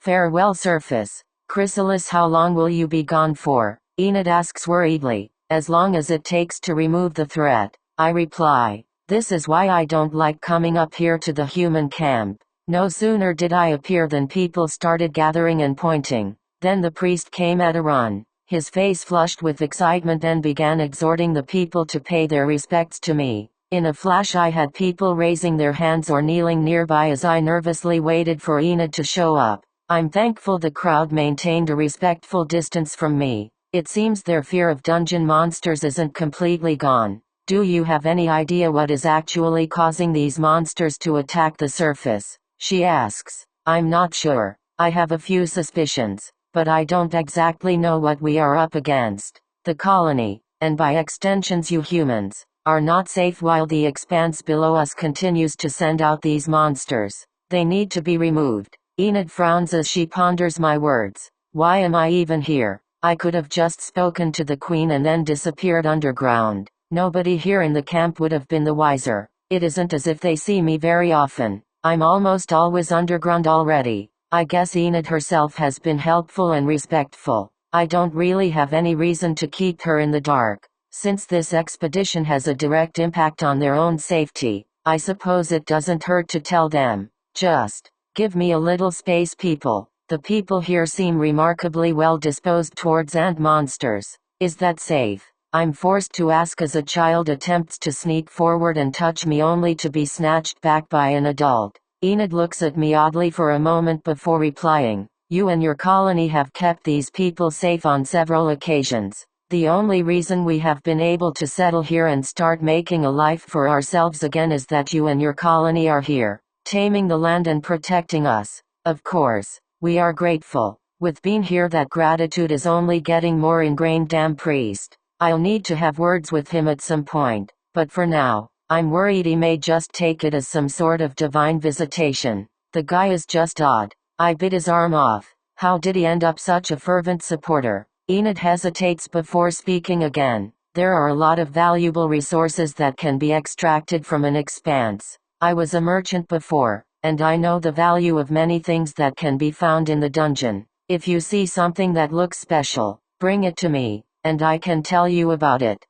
Farewell surface. Chrysalis, how long will you be gone for? Enid asks worriedly. As long as it takes to remove the threat, I reply. This is why I don't like coming up here to the human camp. No sooner did I appear than people started gathering and pointing. Then the priest came at a run. His face flushed with excitement and began exhorting the people to pay their respects to me. In a flash I had people raising their hands or kneeling nearby as I nervously waited for Enid to show up. I'm thankful the crowd maintained a respectful distance from me. It seems their fear of dungeon monsters isn't completely gone. Do you have any idea what is actually causing these monsters to attack the surface? She asks. I'm not sure. I have a few suspicions, but I don't exactly know what we are up against. The colony, and by extensions you humans, are not safe while the expanse below us continues to send out these monsters. They need to be removed. Enid frowns as she ponders my words. Why am I even here? I could have just spoken to the queen and then disappeared underground. Nobody here in the camp would have been the wiser. It isn't as if they see me very often. I'm almost always underground already. I guess Enid herself has been helpful and respectful. I don't really have any reason to keep her in the dark. Since this expedition has a direct impact on their own safety, I suppose it doesn't hurt to tell them. Just give me a little space, people. The people here seem remarkably well disposed towards ant monsters. Is that safe? I'm forced to ask as a child attempts to sneak forward and touch me only to be snatched back by an adult. Enid looks at me oddly for a moment before replying. You and your colony have kept these people safe on several occasions. The only reason we have been able to settle here and start making a life for ourselves again is that you and your colony are here, taming the land and protecting us. Of course, we are grateful. With being here, that gratitude is only getting more ingrained. Damn priest. I'll need to have words with him at some point, but for now, I'm worried he may just take it as some sort of divine visitation. The guy is just odd. I bit his arm off. How did he end up such a fervent supporter? Enid hesitates before speaking again. There are a lot of valuable resources that can be extracted from an expanse. I was a merchant before, and I know the value of many things that can be found in the dungeon. If you see something that looks special, bring it to me, and I can tell you about it.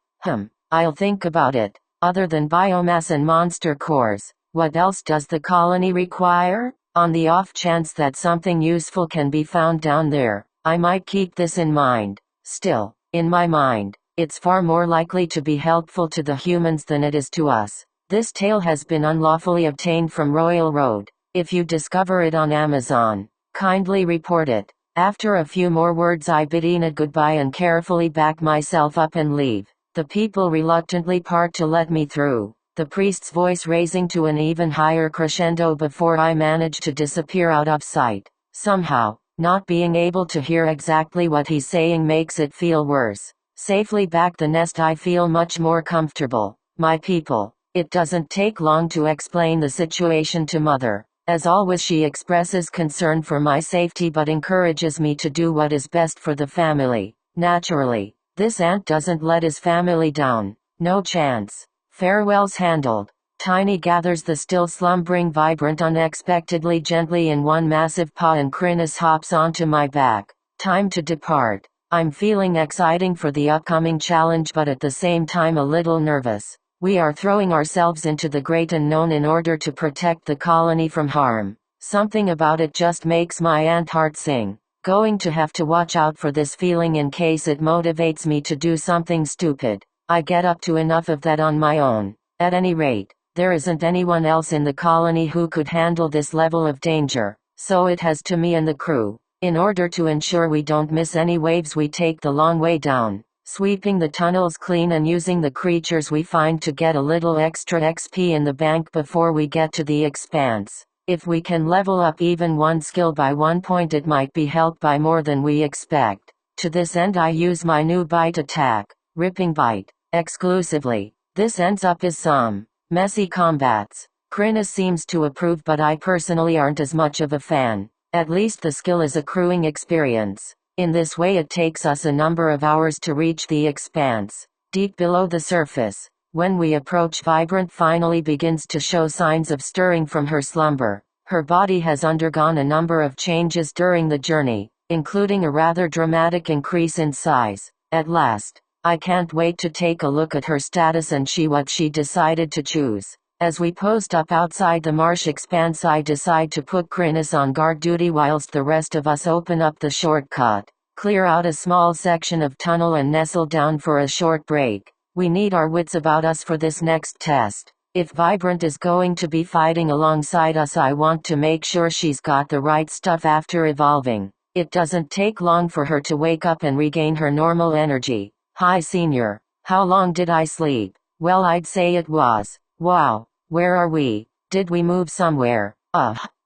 I'll think about it. Other than biomass and monster cores, what else does the colony require? On the off chance that something useful can be found down there, I might keep this in mind. Still, in my mind, it's far more likely to be helpful to the humans than it is to us. This tale has been unlawfully obtained from Royal Road. If you discover it on Amazon, kindly report it. After a few more words I bid Enid goodbye and carefully back myself up and leave. The people reluctantly part to let me through, the priest's voice raising to an even higher crescendo before I manage to disappear out of sight. Somehow, not being able to hear exactly what he's saying makes it feel worse. Safely back the nest I feel much more comfortable. My people. It doesn't take long to explain the situation to Mother. As always, she expresses concern for my safety but encourages me to do what is best for the family. Naturally, this ant doesn't let his family down. No chance. Farewells handled. Tiny gathers the still slumbering Vibrant unexpectedly gently in one massive paw and Crinus hops onto my back. Time to depart. I'm feeling exciting for the upcoming challenge but at the same time a little nervous. We are throwing ourselves into the great unknown in order to protect the colony from harm. Something about it just makes my ant heart sing. Going to have to watch out for this feeling in case it motivates me to do something stupid. I get up to enough of that on my own. At any rate, there isn't anyone else in the colony who could handle this level of danger, so it has to me and the crew. In order to ensure we don't miss any waves, we take the long way down, sweeping the tunnels clean and using the creatures we find to get a little extra XP in the bank before we get to the expanse. If we can level up even one skill by 1 point, it might be helped by more than we expect. To this end I use my new bite attack, Ripping Bite, exclusively. This ends up as some messy combats. Crinus seems to approve but I personally aren't as much of a fan. At least the skill is accruing experience. In this way it takes us a number of hours to reach the expanse, deep below the surface. When we approach, Vibrant finally begins to show signs of stirring from her slumber. Her body has undergone a number of changes during the journey, including a rather dramatic increase in size. At last, I can't wait to take a look at her status and see what she decided to choose. As we post up outside the marsh expanse, I decide to put Krynos on guard duty whilst the rest of us open up the shortcut, clear out a small section of tunnel and nestle down for a short break. We need our wits about us for this next test. If Vibrant is going to be fighting alongside us, I want to make sure she's got the right stuff after evolving. It doesn't take long for her to wake up and regain her normal energy. Hi senior, how long did I sleep? Well, I'd say it was. Wow, where are we? Did we move somewhere?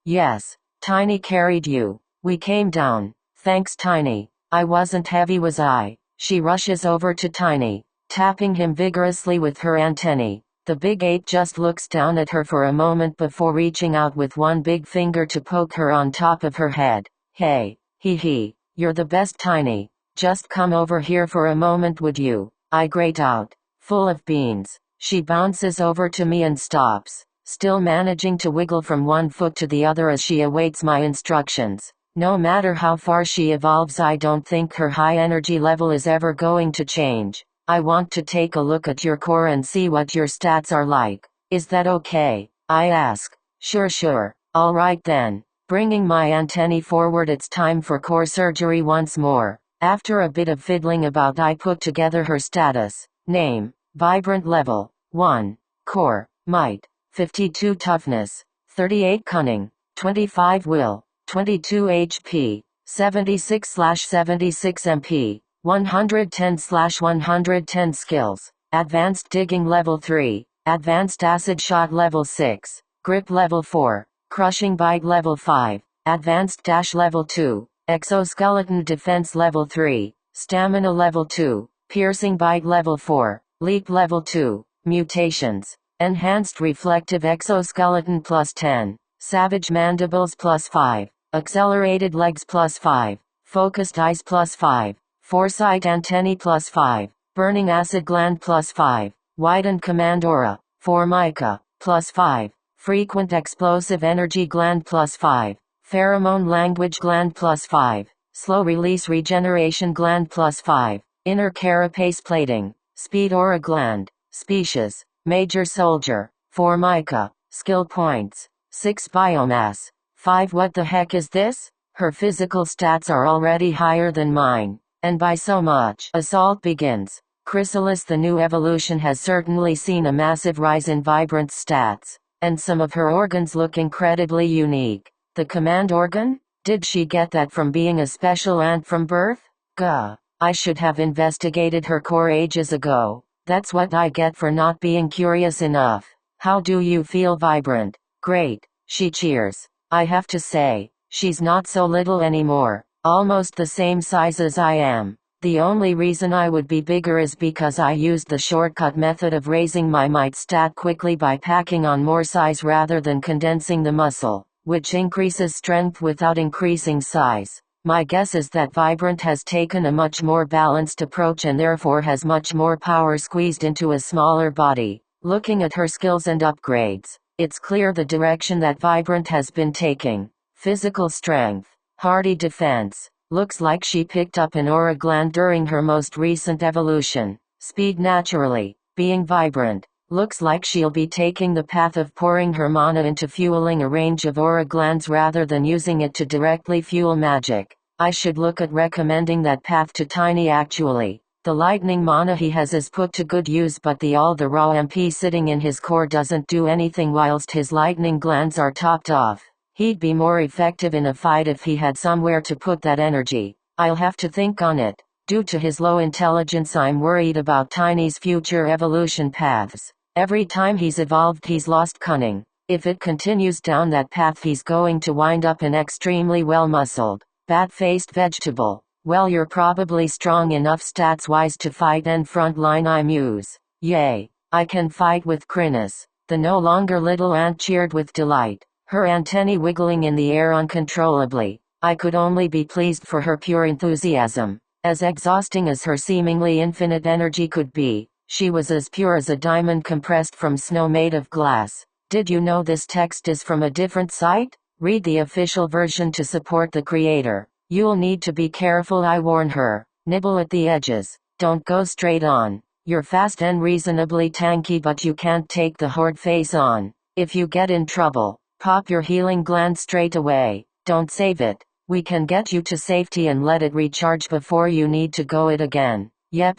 Yes. Tiny carried you. We came down. Thanks Tiny. I wasn't heavy, was I? She rushes over to Tiny, tapping him vigorously with her antennae. The big ape just looks down at her for a moment before reaching out with one big finger to poke her on top of her head. Hey, hee, you're the best Tiny. Just come over here for a moment, would you? I grate out. Full of beans. She bounces over to me and stops, still managing to wiggle from one foot to the other as she awaits my instructions. No matter how far she evolves, I don't think her high energy level is ever going to change. I want to take a look at your core and see what your stats are like. Is that okay? I ask. Sure. Alright then. Bringing my antennae forward, it's time for core surgery once more. After a bit of fiddling about, I put together her status. Name, Vibrant level, 1. Core, Might, 52 Toughness, 38 Cunning, 25 Will, 22 HP, 76/76 MP. 110/110 skills. Advanced digging level 3, advanced acid shot level 6, grip level 4, crushing bite level 5, advanced dash level 2, exoskeleton defense level 3, stamina level 2, piercing bite level 4, leap level 2, mutations, enhanced reflective exoskeleton plus 10, savage mandibles plus 5, accelerated legs plus 5, focused eyes plus 5. Foresight antennae plus 5, burning acid gland plus 5, widened command aura, formica, plus 5, frequent explosive energy gland plus 5, pheromone language gland plus 5, slow release regeneration gland plus 5, inner carapace plating, speed aura gland, species, major soldier, formica, skill points, 6 biomass, 5. What the heck is this? Her physical stats are already higher than mine. And by so much. Assault begins. Chrysalis, the new evolution, has certainly seen a massive rise in Vibrant's stats, and some of her organs look incredibly unique. The command organ? Did she get that from being a special ant from birth? Gah. I should have investigated her core ages ago. That's what I get for not being curious enough. How do you feel, Vibrant? Great. She cheers. I have to say, she's not so little anymore. Almost the same size as I am. The only reason I would be bigger is because I used the shortcut method of raising my might stat quickly by packing on more size rather than condensing the muscle, which increases strength without increasing size. My guess is that Vibrant has taken a much more balanced approach and therefore has much more power squeezed into a smaller body. Looking at her skills and upgrades, it's clear the direction that Vibrant has been taking. Physical strength. Hardy defense. Looks like she picked up an aura gland during her most recent evolution. Speed naturally. Being Vibrant. Looks like she'll be taking the path of pouring her mana into fueling a range of aura glands rather than using it to directly fuel magic. I should look at recommending that path to Tiny actually. The lightning mana he has is put to good use, but the raw MP sitting in his core doesn't do anything whilst his lightning glands are topped off. He'd be more effective in a fight if he had somewhere to put that energy. I'll have to think on it. Due to his low intelligence, I'm worried about Tiny's future evolution paths. Every time he's evolved, he's lost cunning. If it continues down that path, he's going to wind up an extremely well-muscled, bat-faced vegetable. Well, you're probably strong enough stats-wise to fight and frontline, I muse. Yay, I can fight with Krynos. The no longer little ant cheered with delight, her antennae wiggling in the air uncontrollably. I could only be pleased for her pure enthusiasm. As exhausting as her seemingly infinite energy could be, she was as pure as a diamond compressed from snow made of glass. Did you know this text is from a different site? Read the official version to support the creator. You'll need to be careful, I warn her. Nibble at the edges. Don't go straight on. You're fast and reasonably tanky, but you can't take the horde face on. If you get in trouble, pop your healing gland straight away. Don't save it. We can get you to safety and let it recharge before you need to go it again. Yep,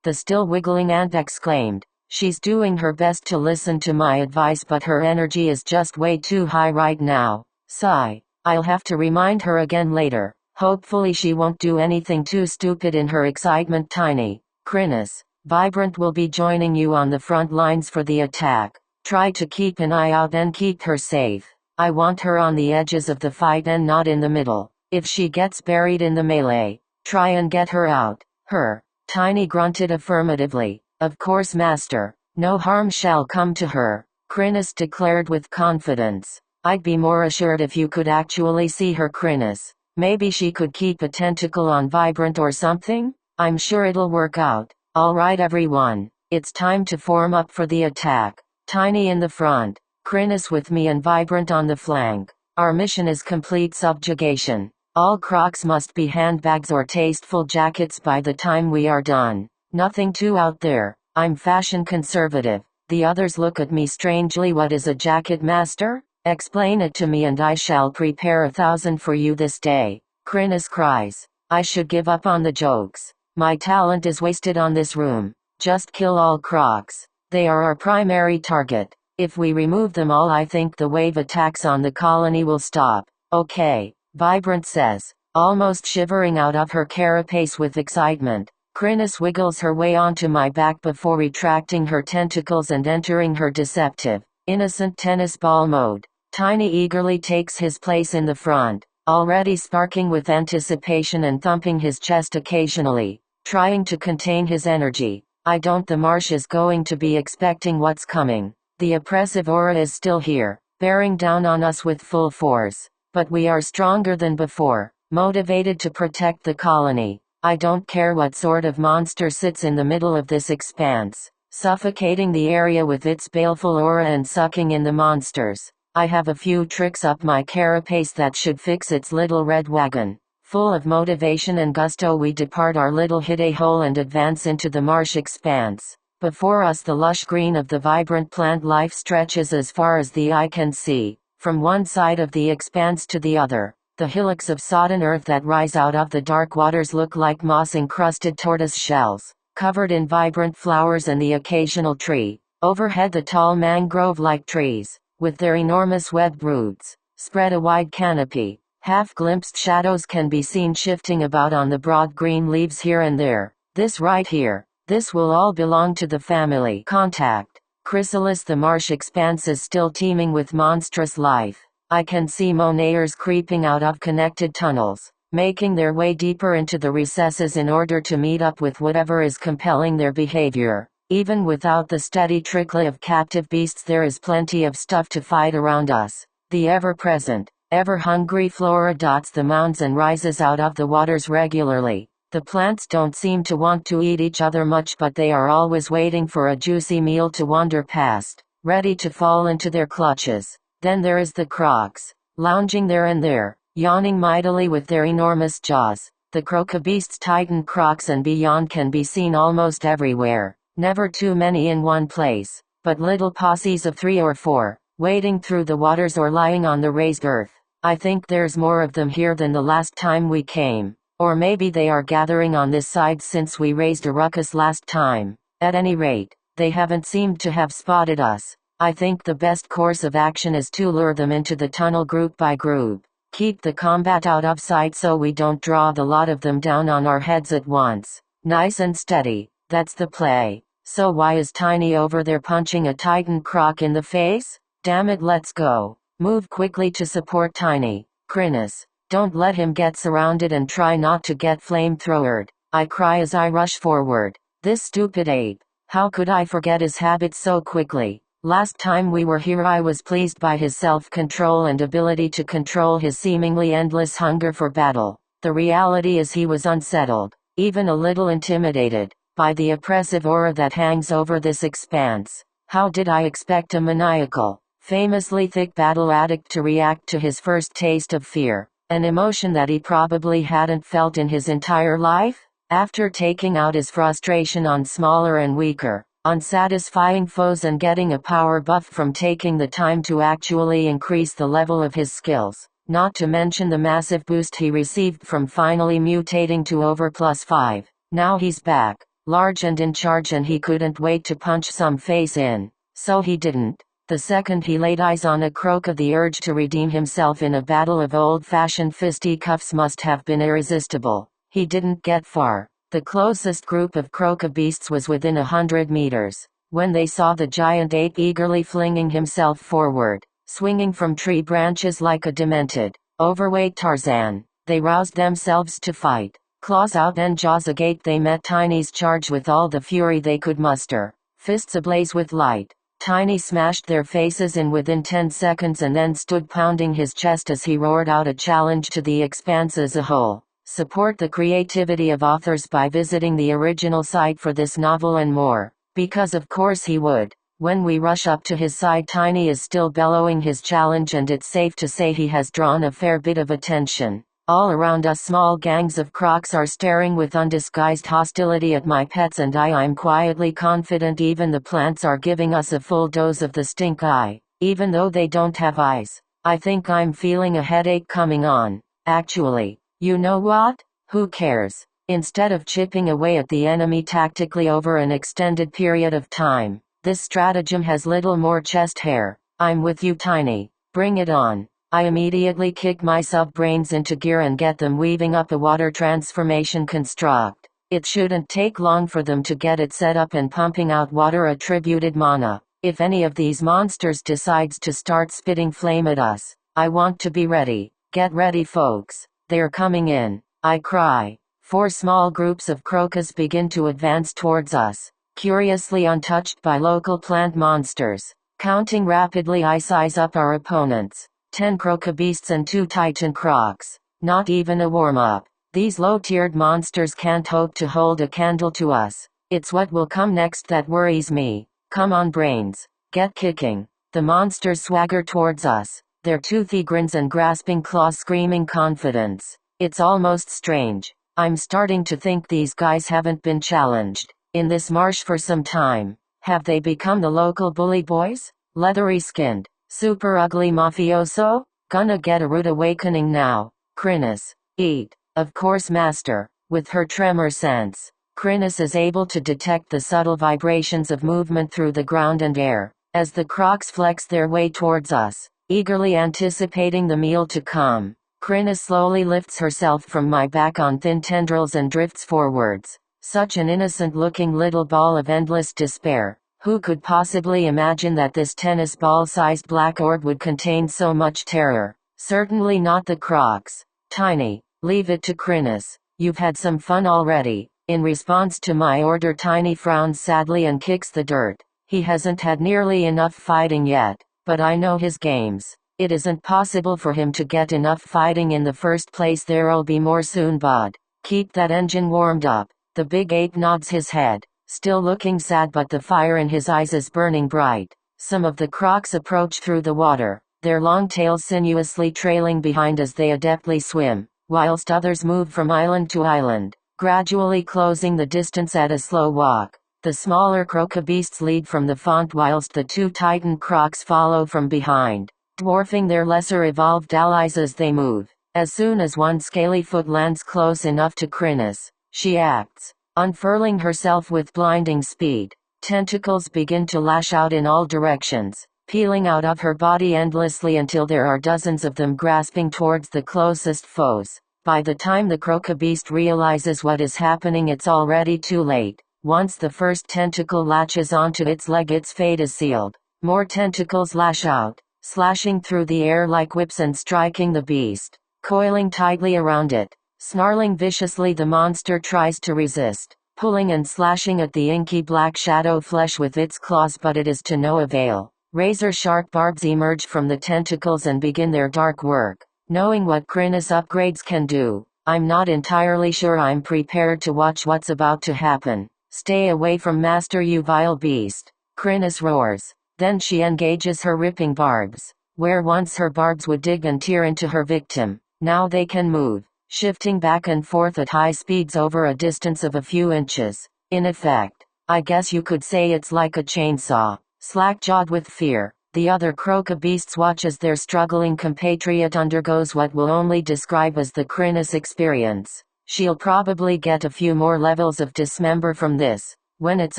the still wiggling ant exclaimed. She's doing her best to listen to my advice, but her energy is just way too high right now. Sigh. I'll have to remind her again later. Hopefully she won't do anything too stupid in her excitement. Tiny. Crinus. Vibrant will be joining you on the front lines for the attack. Try to keep an eye out and keep her safe. I want her on the edges of the fight and not in the middle. If she gets buried in the melee, try and get her out. Her. Tiny grunted affirmatively. Of course, master. No harm shall come to her, Crinus declared with confidence. I'd be more assured if you could actually see her, Crinus. Maybe she could keep a tentacle on Vibrant or something? I'm sure it'll work out. Alright everyone, it's time to form up for the attack. Tiny in the front, Crinus with me and Vibrant on the flank. Our mission is complete subjugation. All crocs must be handbags or tasteful jackets by the time we are done. Nothing too out there. I'm fashion conservative. The others look at me strangely. What is a jacket, master? Explain it to me and I shall prepare 1,000 for you this day. Crinus cries. I should give up on the jokes. My talent is wasted on this room. Just kill all crocs. They are our primary target. If we remove them all, I think the wave attacks on the colony will stop. Okay, Vibrant says, almost shivering out of her carapace with excitement. Crinus wiggles her way onto my back before retracting her tentacles and entering her deceptive, innocent tennis ball mode. Tiny eagerly takes his place in the front, already sparking with anticipation and thumping his chest occasionally, trying to contain his energy. The marsh is going to be expecting what's coming. The oppressive aura is still here, bearing down on us with full force. But we are stronger than before, motivated to protect the colony. I don't care what sort of monster sits in the middle of this expanse, suffocating the area with its baleful aura and sucking in the monsters. I have a few tricks up my carapace that should fix its little red wagon. Full of motivation and gusto, we depart our little hidey hole and advance into the marsh expanse. Before us the lush green of the vibrant plant life stretches as far as the eye can see, from one side of the expanse to the other. The hillocks of sodden earth that rise out of the dark waters look like moss-encrusted tortoise shells, covered in vibrant flowers and the occasional tree. Overhead the tall mangrove-like trees, with their enormous webbed roots, spread a wide canopy. Half-glimpsed shadows can be seen shifting about on the broad green leaves here and there. This right here, this will all belong to the family. Contact. Chrysalis. The marsh expanse is still teeming with monstrous life. I can see monayers creeping out of connected tunnels, making their way deeper into the recesses in order to meet up with whatever is compelling their behavior. Even without the steady trickle of captive beasts, there is plenty of stuff to fight around us. The ever-present, ever-hungry flora dots the mounds and rises out of the waters regularly. The plants don't seem to want to eat each other much, but they are always waiting for a juicy meal to wander past, ready to fall into their clutches. Then there is the crocs, lounging there and there, yawning mightily with their enormous jaws. The crocobeasts, titan crocs and beyond can be seen almost everywhere. Never too many in one place, but little posses of 3 or 4, wading through the waters or lying on the raised earth. I think there's more of them here than the last time we came. Or maybe they are gathering on this side since we raised a ruckus last time. At any rate, they haven't seemed to have spotted us. I think the best course of action is to lure them into the tunnel group by group. Keep the combat out of sight so we don't draw the lot of them down on our heads at once. Nice and steady, that's the play. So why is Tiny over there punching a titan croc in the face? Damn it, let's go. Move quickly to support Tiny. Crinus. Don't let him get surrounded and try not to get flamethrowered. I cry as I rush forward. This stupid ape. How could I forget his habits so quickly? Last time we were here I was pleased by his self-control and ability to control his seemingly endless hunger for battle. The reality is he was unsettled, even a little intimidated, by the oppressive aura that hangs over this expanse. How did I expect a maniacal, famously thick battle addict to react to his first taste of fear, an emotion that he probably hadn't felt in his entire life. After taking out his frustration on smaller and weaker, unsatisfying foes and getting a power buff from taking the time to actually increase the level of his skills, not to mention the massive boost he received from finally mutating to over +5, now he's back, large and in charge, and he couldn't wait to punch some face in. So he didn't. The second he laid eyes on a Croca, the urge to redeem himself in a battle of old-fashioned fisticuffs must have been irresistible. He didn't get far. The closest group of Croca beasts was within 100 meters. When they saw the giant ape eagerly flinging himself forward, swinging from tree branches like a demented, overweight Tarzan, they roused themselves to fight. Claws out and jaws agape, they met Tiny's charge with all the fury they could muster. Fists ablaze with light, Tiny smashed their faces in within 10 seconds and then stood pounding his chest as he roared out a challenge to the expanse as a whole. Support the creativity of authors by visiting the original site for this novel and more, because of course he would. When we rush up to his side, Tiny is still bellowing his challenge, and it's safe to say he has drawn a fair bit of attention. All around us small gangs of crocs are staring with undisguised hostility at my pets, and I'm quietly confident even the plants are giving us a full dose of the stink eye, even though they don't have eyes. I think I'm feeling a headache coming on. Actually, you know what? Who cares? Instead of chipping away at the enemy tactically over an extended period of time, this stratagem has little more chest hair. I'm with you, Tiny. Bring it on. I immediately kick my sub-brains into gear and get them weaving up a water transformation construct. It shouldn't take long for them to get it set up and pumping out water-attributed mana. If any of these monsters decides to start spitting flame at us, I want to be ready. Get ready, folks. They're coming in. I cry. 4 small groups of Crocas begin to advance towards us, curiously untouched by local plant monsters. Counting rapidly, I size up our opponents. 10 Croca beasts and 2 Titan crocs. Not even a warm-up. These low-tiered monsters can't hope to hold a candle to us. It's what will come next that worries me. Come on, brains. Get kicking. The monsters swagger towards us, their toothy grins and grasping claws screaming confidence. It's almost strange. I'm starting to think these guys haven't been challenged in this marsh for some time. Have they become the local bully boys? Leathery skinned, super ugly mafioso? Gonna get a rude awakening now. Crinus. Eat. Of course, master. With her tremor sense, Crinus is able to detect the subtle vibrations of movement through the ground and air, as the crocs flex their way towards us, eagerly anticipating the meal to come. Crinus slowly lifts herself from my back on thin tendrils and drifts forwards. Such an innocent-looking little ball of endless despair. Who could possibly imagine that this tennis ball-sized black orb would contain so much terror? Certainly not the crocs. Tiny, leave it to Crinus. You've had some fun already. In response to my order, Tiny frowns sadly and kicks the dirt. He hasn't had nearly enough fighting yet, but I know his games. It isn't possible for him to get enough fighting in the first place. There'll be more soon, bud. Keep that engine warmed up. The big ape nods his head, still looking sad, but the fire in his eyes is burning bright. Some of the crocs approach through the water, their long tails sinuously trailing behind as they adeptly swim, whilst others move from island to island, gradually closing the distance at a slow walk. The smaller Croca beasts lead from the font whilst the 2 Titan crocs follow from behind, dwarfing their lesser evolved allies as they move. As soon as one scaly foot lands close enough to Crinus, she acts, unfurling herself with blinding speed. Tentacles begin to lash out in all directions, peeling out of her body endlessly until there are dozens of them grasping towards the closest foes. By the time the Croca beast realizes what is happening, it's already too late. Once the first tentacle latches onto its leg, its fate is sealed. More tentacles lash out, slashing through the air like whips and striking the beast, coiling tightly around it. Snarling viciously, the monster tries to resist, pulling and slashing at the inky black shadow flesh with its claws, but it is to no avail. Razor-sharp barbs emerge from the tentacles and begin their dark work. Knowing what Crinus upgrades can do, I'm not entirely sure I'm prepared to watch what's about to happen. Stay away from Master, you vile beast. Crinus roars. Then she engages her ripping barbs. Where once her barbs would dig and tear into her victim, now they can move, shifting back and forth at high speeds over a distance of a few inches. In effect, I guess you could say it's like a chainsaw. Slack-jawed with fear, the other croca beasts watch as their struggling compatriot undergoes what we'll only describe as the Crinus experience. She'll probably get a few more levels of dismember from this. When it's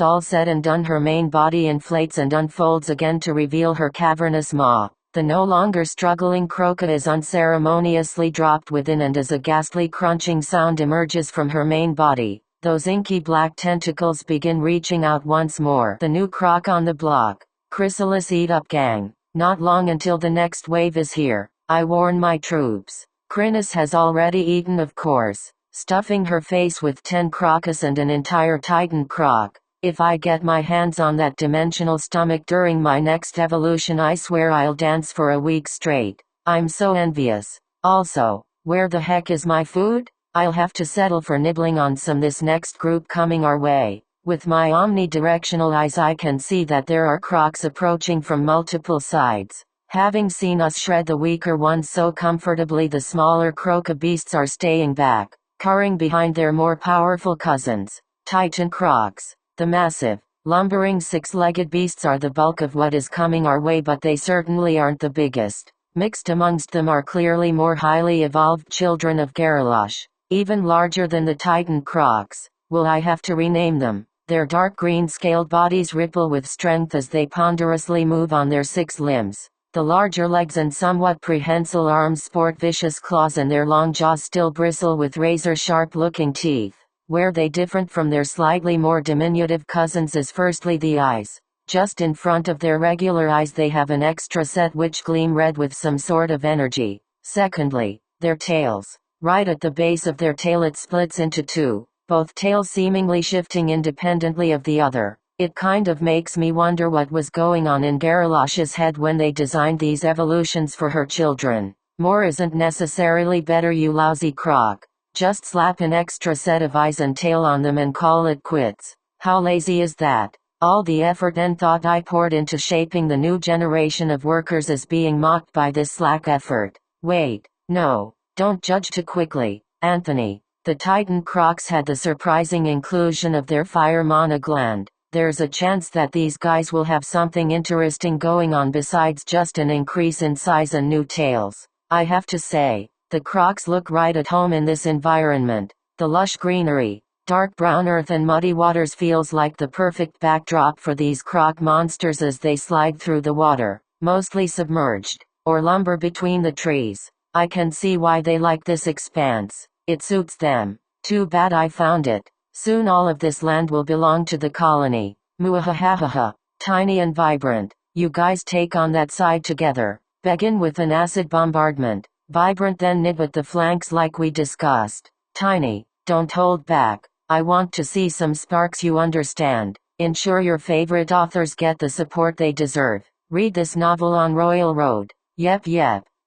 all said and done, her main body inflates and unfolds again to reveal her cavernous maw. The no longer struggling croca is unceremoniously dropped within, and as a ghastly crunching sound emerges from her main body, those inky black tentacles begin reaching out once more. The new croc on the block. Chrysalis, eat up, gang. Not long until the next wave is here. I warn my troops. Crinus has already eaten, of course, stuffing her face with 10 crocus and an entire titan croc. If I get my hands on that dimensional stomach during my next evolution, I swear I'll dance for a week straight. I'm so envious. Also, where the heck is my food? I'll have to settle for nibbling on some this next group coming our way. With my omnidirectional eyes I can see that there are crocs approaching from multiple sides. Having seen us shred the weaker ones so comfortably, the smaller croca beasts are staying back, cowering behind their more powerful cousins, Titan crocs. The massive, lumbering six-legged beasts are the bulk of what is coming our way, but they certainly aren't the biggest. Mixed amongst them are clearly more highly evolved children of Garalosh, even larger than the Titan crocs. Will I have to rename them? Their dark green scaled bodies ripple with strength as they ponderously move on their 6 limbs. The larger legs and somewhat prehensile arms sport vicious claws, and their long jaws still bristle with razor-sharp looking teeth. Where they different from their slightly more diminutive cousins is firstly the eyes. Just in front of their regular eyes they have an extra set which gleam red with some sort of energy. Secondly, their tails. Right at the base of their tail it splits into 2, both tails seemingly shifting independently of the other. It kind of makes me wonder what was going on in Garalosh's head when they designed these evolutions for her children. More isn't necessarily better, you lousy croc. Just slap an extra set of eyes and tail on them and call it quits. How lazy is that? All the effort and thought I poured into shaping the new generation of workers is being mocked by this slack effort. Wait, no, don't judge too quickly, Anthony. The Titan crocs had the surprising inclusion of their fire mana gland. There's a chance that these guys will have something interesting going on besides just an increase in size and new tails. I have to say, the crocs look right at home in this environment. The lush greenery, dark brown earth and muddy waters feels like the perfect backdrop for these croc monsters as they slide through the water, mostly submerged, or lumber between the trees. I can see why they like this expanse. It suits them. Too bad I found it. Soon all of this land will belong to the colony. Muahahaha. Tiny and vibrant. You guys take on that side together. Begin with an acid bombardment. Vibrant, then nib at the flanks like we discussed. Tiny, don't hold back. I want to see some sparks, you understand. Ensure your favorite authors get the support they deserve. Read this novel on Royal Road. Yep,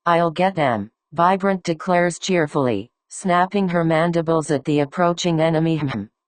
I'll get them. Vibrant declares cheerfully, snapping her mandibles at the approaching enemy.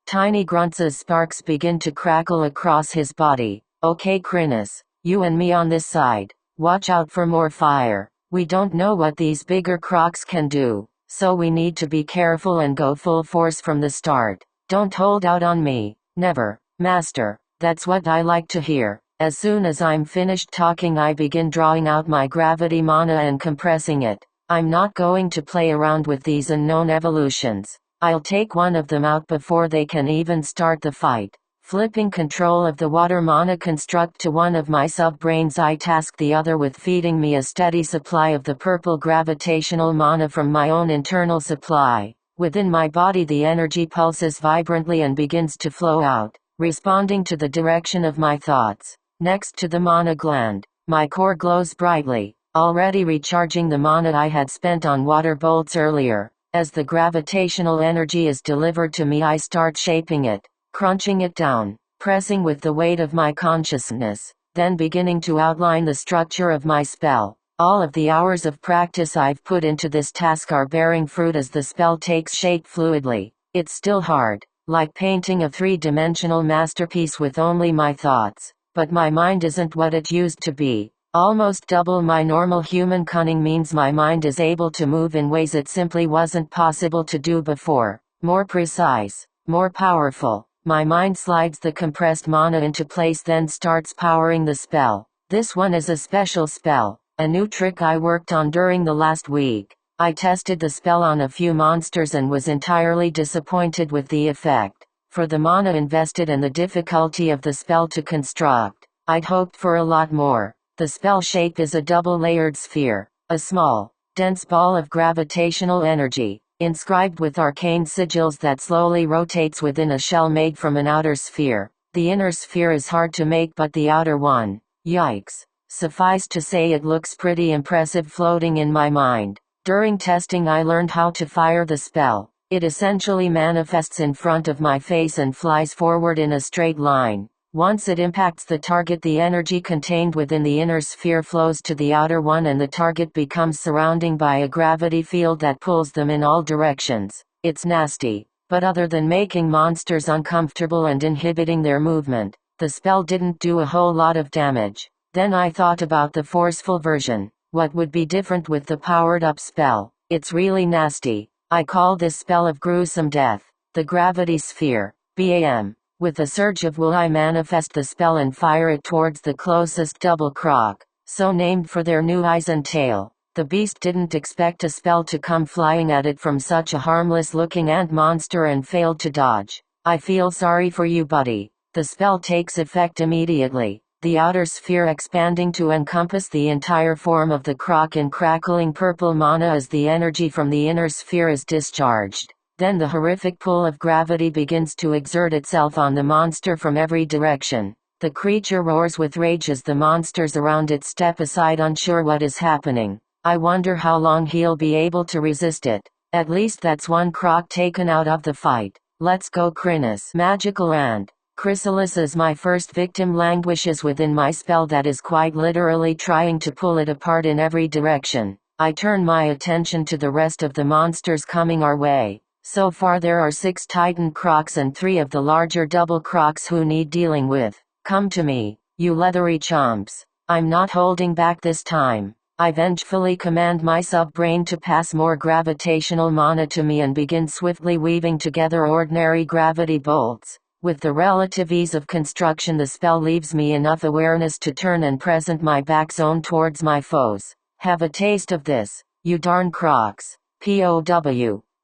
Tiny grunts as sparks begin to crackle across his body. Okay, Crinus, you and me on this side. Watch out for more fire. We don't know what these bigger crocs can do, so we need to be careful and go full force from the start. Don't hold out on me. Never, Master. That's what I like to hear. As soon as I'm finished talking I begin drawing out my gravity mana and compressing it. I'm not going to play around with these unknown evolutions. I'll take one of them out before they can even start the fight. Flipping control of the water mana construct to one of my sub-brains, I task the other with feeding me a steady supply of the purple gravitational mana from my own internal supply. Within my body the energy pulses vibrantly and begins to flow out, responding to the direction of my thoughts. Next to the mana gland, my core glows brightly, already recharging the mana I had spent on water bolts earlier. As the gravitational energy is delivered to me I start shaping it, crunching it down, pressing with the weight of my consciousness, then beginning to outline the structure of my spell. All of the hours of practice I've put into this task are bearing fruit as the spell takes shape fluidly. It's still hard, like painting a three-dimensional masterpiece with only my thoughts. but my mind isn't what it used to be. Almost double my normal human cunning means my mind is able to move in ways it simply wasn't possible to do before. More precise, more powerful. My mind slides the compressed mana into place, then starts powering the spell. This one is a special spell, a new trick I worked on during the last week. I tested the spell on a few monsters and was entirely disappointed with the effect. For the mana invested and the difficulty of the spell to construct, I'd hoped for a lot more. The spell shape is a double-layered sphere, a small, dense ball of gravitational energy, inscribed with arcane sigils that slowly rotates within a shell made from an outer sphere. The inner sphere is hard to make, but the outer one, yikes. Suffice to say, it looks pretty impressive floating in my mind. During testing I learned how to fire the spell. It essentially manifests in front of my face and flies forward in a straight line. Once it impacts the target, the energy contained within the inner sphere flows to the outer one and the target becomes surrounding by a gravity field that pulls them in all directions. It's nasty, but other than making monsters uncomfortable and inhibiting their movement, the spell didn't do a whole lot of damage. Then I thought about the forceful version. What would be different with the powered-up spell? It's really nasty. I call this spell of gruesome death the gravity sphere. BAM. With a surge of will I manifest the spell and fire it towards the closest double croc, so named for their new eyes and tail. The beast didn't expect a spell to come flying at it from such a harmless-looking ant monster and failed to dodge. I feel sorry for you, buddy. The spell takes effect immediately, the outer sphere expanding to encompass the entire form of the croc in crackling purple mana as the energy from the inner sphere is discharged. Then the horrific pull of gravity begins to exert itself on the monster from every direction. The creature roars with rage as the monsters around it step aside, unsure what is happening. I wonder how long he'll be able to resist it. At least that's one croc taken out of the fight. Let's go, Crinus. Magical ant. Chrysalis as my first victim languishes within my spell that is quite literally trying to pull it apart in every direction. I turn my attention to the rest of the monsters coming our way. So far there are 6 Titan crocs and 3 of the larger double crocs who need dealing with. Come to me, you leathery chomps. I'm not holding back this time. I vengefully command my sub-brain to pass more gravitational mana to me and begin swiftly weaving together ordinary gravity bolts. With the relative ease of construction, the spell leaves me enough awareness to turn and present my back zone towards my foes. Have a taste of this, you darn crocs. POW.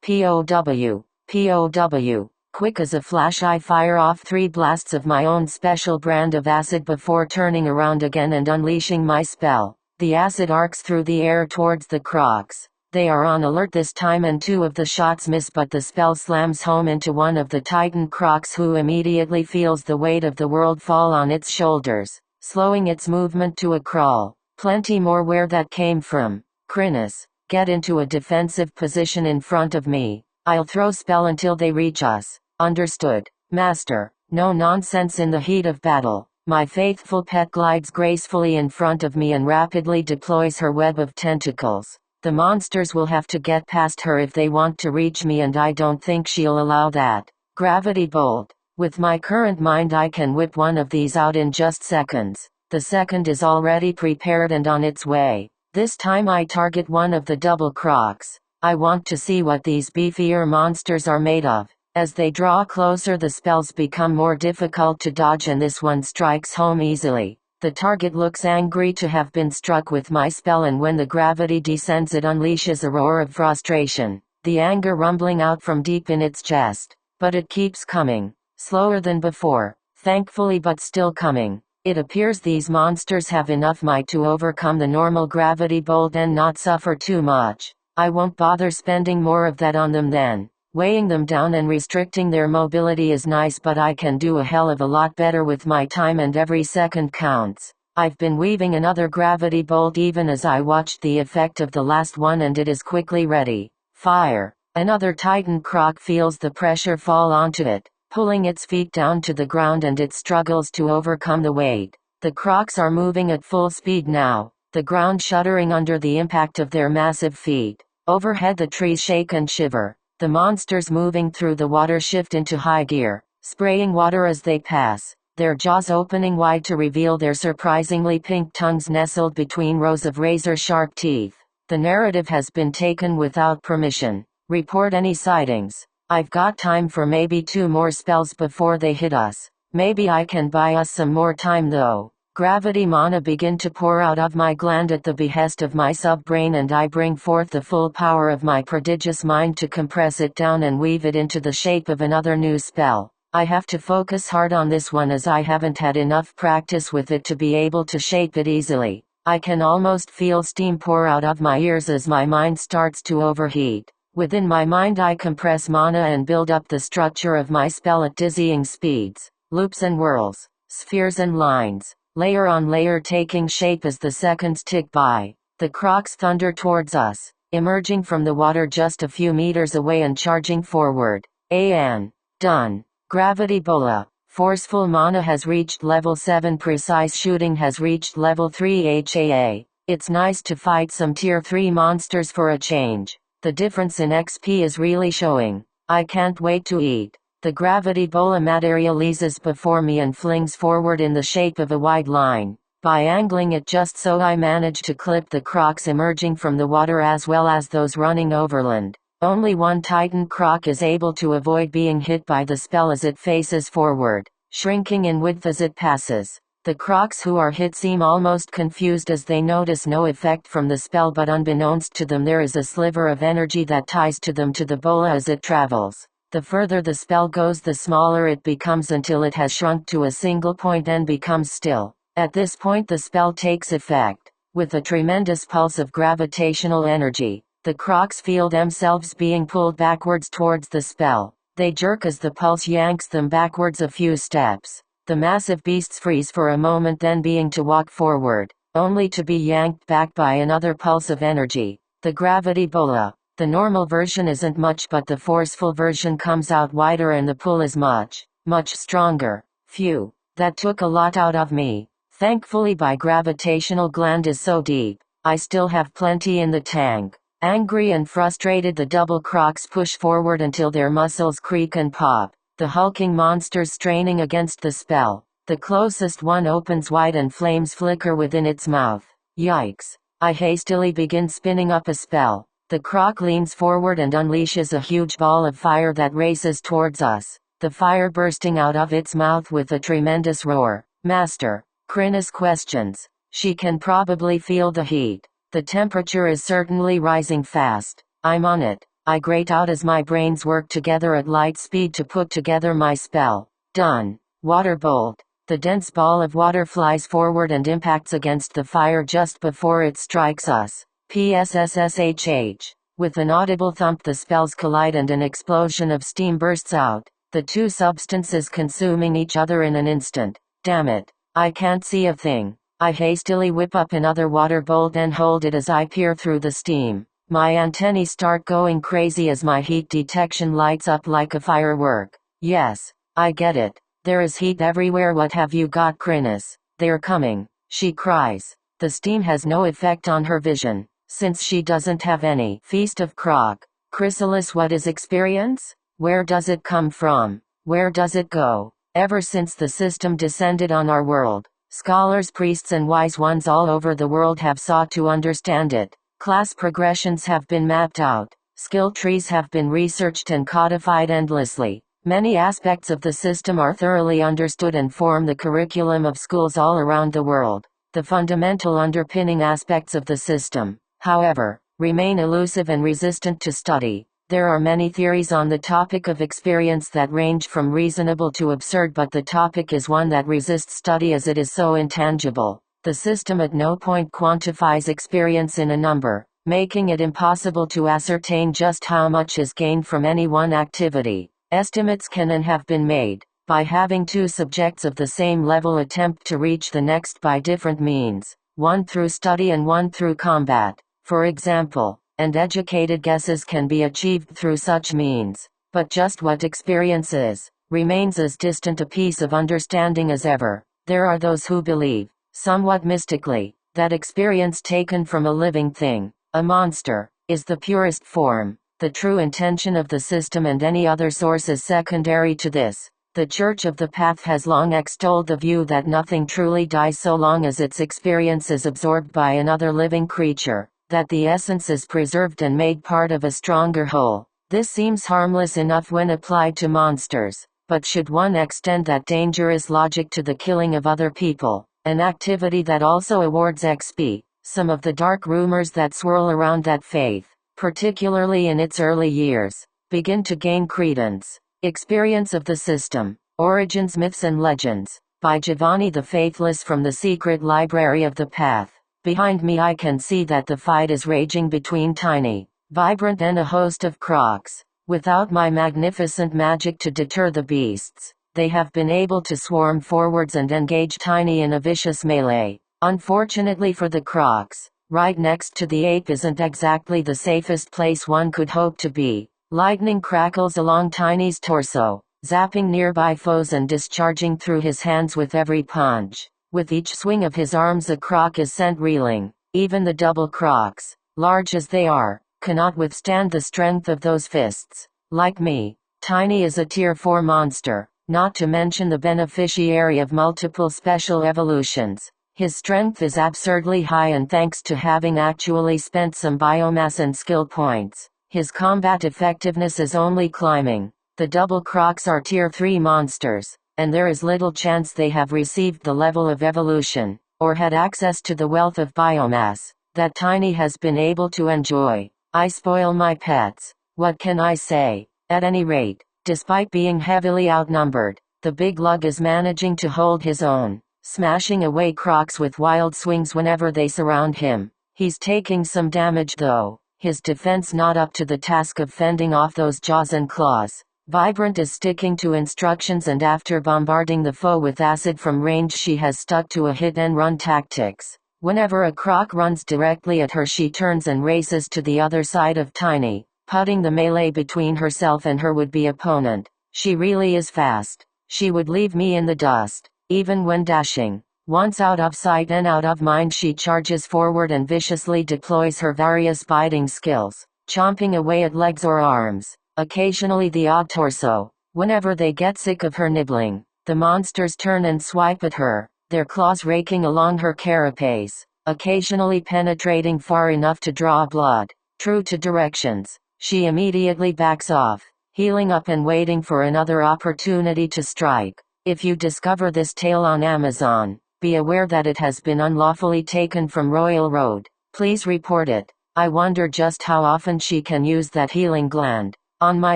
POW. POW. Quick as a flash I fire off 3 blasts of my own special brand of acid before turning around again and unleashing my spell. The acid arcs through the air towards the crocs. They are on alert this time and 2 of the shots miss, but the spell slams home into one of the Titan crocs, who immediately feels the weight of the world fall on its shoulders, slowing its movement to a crawl. Plenty more where that came from. Crinus. Get into a defensive position in front of me. I'll throw spell until they reach us. Understood, Master. No nonsense in the heat of battle. My faithful pet glides gracefully in front of me and rapidly deploys her web of tentacles. The monsters will have to get past her if they want to reach me, and I don't think she'll allow that. Gravity bolt. With my current mind I can whip one of these out in just seconds. The second is already prepared and on its way. This time I target one of the double crocs. I want to see what these beefier monsters are made of. As they draw closer the spells become more difficult to dodge and this one strikes home easily. The target looks angry to have been struck with my spell, and when the gravity descends it unleashes a roar of frustration, the anger rumbling out from deep in its chest. But it keeps coming. Slower than before, thankfully, but still coming. It appears these monsters have enough might to overcome the normal gravity bolt and not suffer too much. I won't bother spending more of that on them then. Weighing them down and restricting their mobility is nice, but I can do a hell of a lot better with my time, and every second counts. I've been weaving another gravity bolt even as I watched the effect of the last one, and it is quickly ready. Fire. Another Titan croc feels the pressure fall onto it, pulling its feet down to the ground, and it struggles to overcome the weight. The crocs are moving at full speed now, the ground shuddering under the impact of their massive feet. Overhead the trees shake and shiver. The monsters moving through the water shift into high gear, spraying water as they pass. their jaws opening wide to reveal their surprisingly pink tongues nestled between rows of razor-sharp teeth. The narrative has been taken without permission. Report any sightings. I've got time for maybe 2 more spells before they hit us. Maybe I can buy us some more time though. Gravity mana begin to pour out of my gland at the behest of my sub-brain, and I bring forth the full power of my prodigious mind to compress it down and weave it into the shape of another new spell. I have to focus hard on this one as I haven't had enough practice with it to be able to shape it easily. I can almost feel steam pour out of my ears as my mind starts to overheat. Within my mind I compress mana and build up the structure of my spell at dizzying speeds. Loops and whirls, spheres and lines, layer on layer taking shape as the seconds tick by. The crocs thunder towards us, emerging from the water just a few meters away and charging forward. Done. Gravity Bola. Forceful mana has reached level 7. Precise shooting has reached level 3. HAA. It's nice to fight some tier 3 monsters for a change. The difference in XP is really showing. I can't wait to eat. The gravity bola materializes before me and flings forward in the shape of a wide line. By angling it just so I manage to clip the crocs emerging from the water as well as those running overland. Only one titan croc is able to avoid being hit by the spell as it faces forward, shrinking in width as it passes. The crocs who are hit seem almost confused as they notice no effect from the spell, but unbeknownst to them there is a sliver of energy that ties to them to the bola as it travels. The further the spell goes the smaller it becomes until it has shrunk to a single point and becomes still. At this point the spell takes effect. With a tremendous pulse of gravitational energy, the crocs feel themselves being pulled backwards towards the spell. They jerk as the pulse yanks them backwards a few steps. The massive beasts freeze for a moment, then being to walk forward, only to be yanked back by another pulse of energy. The gravity bola. The normal version isn't much, but the forceful version comes out wider and the pull is much stronger. Phew. That took a lot out of me. Thankfully my gravitational gland is so deep, I still have plenty in the tank. Angry and frustrated the double crocs push forward until their muscles creak and pop. The hulking monsters straining against the spell. The closest one opens wide and flames flicker within its mouth. Yikes. I hastily begin spinning up a spell. The croc leans forward and unleashes a huge ball of fire that races towards us, the fire bursting out of its mouth with a tremendous roar. Master, Krynos questions. She can probably feel the heat. The temperature is certainly rising fast. I'm on it. I grate out as my brains work together at light speed to put together my spell. Done. Water bolt. The dense ball of water flies forward and impacts against the fire just before it strikes us. PSSSHH. With an audible thump the spells collide and an explosion of steam bursts out, the two substances consuming each other in an instant. Damn it. I can't see a thing. I hastily whip up another water bolt and hold it as I peer through the steam. My antennae start going crazy as my heat detection lights up like a firework. Yes, I get it. There is heat everywhere. What have you got, Krynos? They're coming, she cries. The steam has no effect on her vision, since she doesn't have any. Feast of Croc. Chrysalis, what is experience? Where does it come from? Where does it go? Ever since the system descended on our world, scholars, priests and wise ones all over the world have sought to understand it. Class progressions have been mapped out. Skill trees have been researched and codified endlessly. Many aspects of the system are thoroughly understood and form the curriculum of schools all around the world. The fundamental underpinning aspects of the system, however, remain elusive and resistant to study. There are many theories on the topic of experience that range from reasonable to absurd, but the topic is one that resists study as it is so intangible. The system at no point quantifies experience in a number, making it impossible to ascertain just how much is gained from any one activity. Estimates can and have been made, by having two subjects of the same level attempt to reach the next by different means, one through study and one through combat, for example, and educated guesses can be achieved through such means. But just what experience is, remains as distant a piece of understanding as ever. There are those who believe, somewhat mystically, that experience taken from a living thing, a monster, is the purest form. The true intention of the system and any other source is secondary to this. The Church of the Path has long extolled the view that nothing truly dies so long as its experience is absorbed by another living creature, that the essence is preserved and made part of a stronger whole. This seems harmless enough when applied to monsters, but should one extend that dangerous logic to the killing of other people, an activity that also awards XP, some of the dark rumors that swirl around that faith, particularly in its early years, begin to gain credence. Experience of the System, Origins, Myths and Legends, by Giovanni the Faithless from the Secret Library of the Path. Behind me I can see that the fight is raging between Tiny, Vibrant and a host of crocs. Without my magnificent magic to deter the beasts, they have been able to swarm forwards and engage Tiny in a vicious melee. Unfortunately for the crocs, right next to the ape isn't exactly the safest place one could hope to be. Lightning crackles along Tiny's torso, zapping nearby foes and discharging through his hands with every punch. With each swing of his arms a croc is sent reeling. Even the double crocs, large as they are, cannot withstand the strength of those fists. Like me, Tiny is a Tier 4 monster, not to mention the beneficiary of multiple special evolutions. His strength is absurdly high, and thanks to having actually spent some biomass and skill points, his combat effectiveness is only climbing. The double crocs are Tier 3 monsters, and there is little chance they have received the level of evolution, or had access to the wealth of biomass, that Tiny has been able to enjoy. I spoil my pets. What can I say? At any rate, despite being heavily outnumbered, the big lug is managing to hold his own, smashing away crocs with wild swings whenever they surround him. He's taking some damage though. His defense not up to the task of fending off those jaws and claws. Vibrant is sticking to instructions, and after bombarding the foe with acid from range she has stuck to a hit-and-run tactics. Whenever a croc runs directly at her she turns and races to the other side of Tiny, putting the melee between herself and her would-be opponent. She really is fast. She would leave me in the dust, even when dashing. Once out of sight and out of mind she charges forward and viciously deploys her various biting skills, chomping away at legs or arms, occasionally the odd torso. Whenever they get sick of her nibbling, the monsters turn and swipe at her, their claws raking along her carapace, occasionally penetrating far enough to draw blood. True to directions, she immediately backs off, healing up and waiting for another opportunity to strike. If you discover this tale on Amazon, be aware that it has been unlawfully taken from Royal Road. Please report it. I wonder just how often she can use that healing gland. On my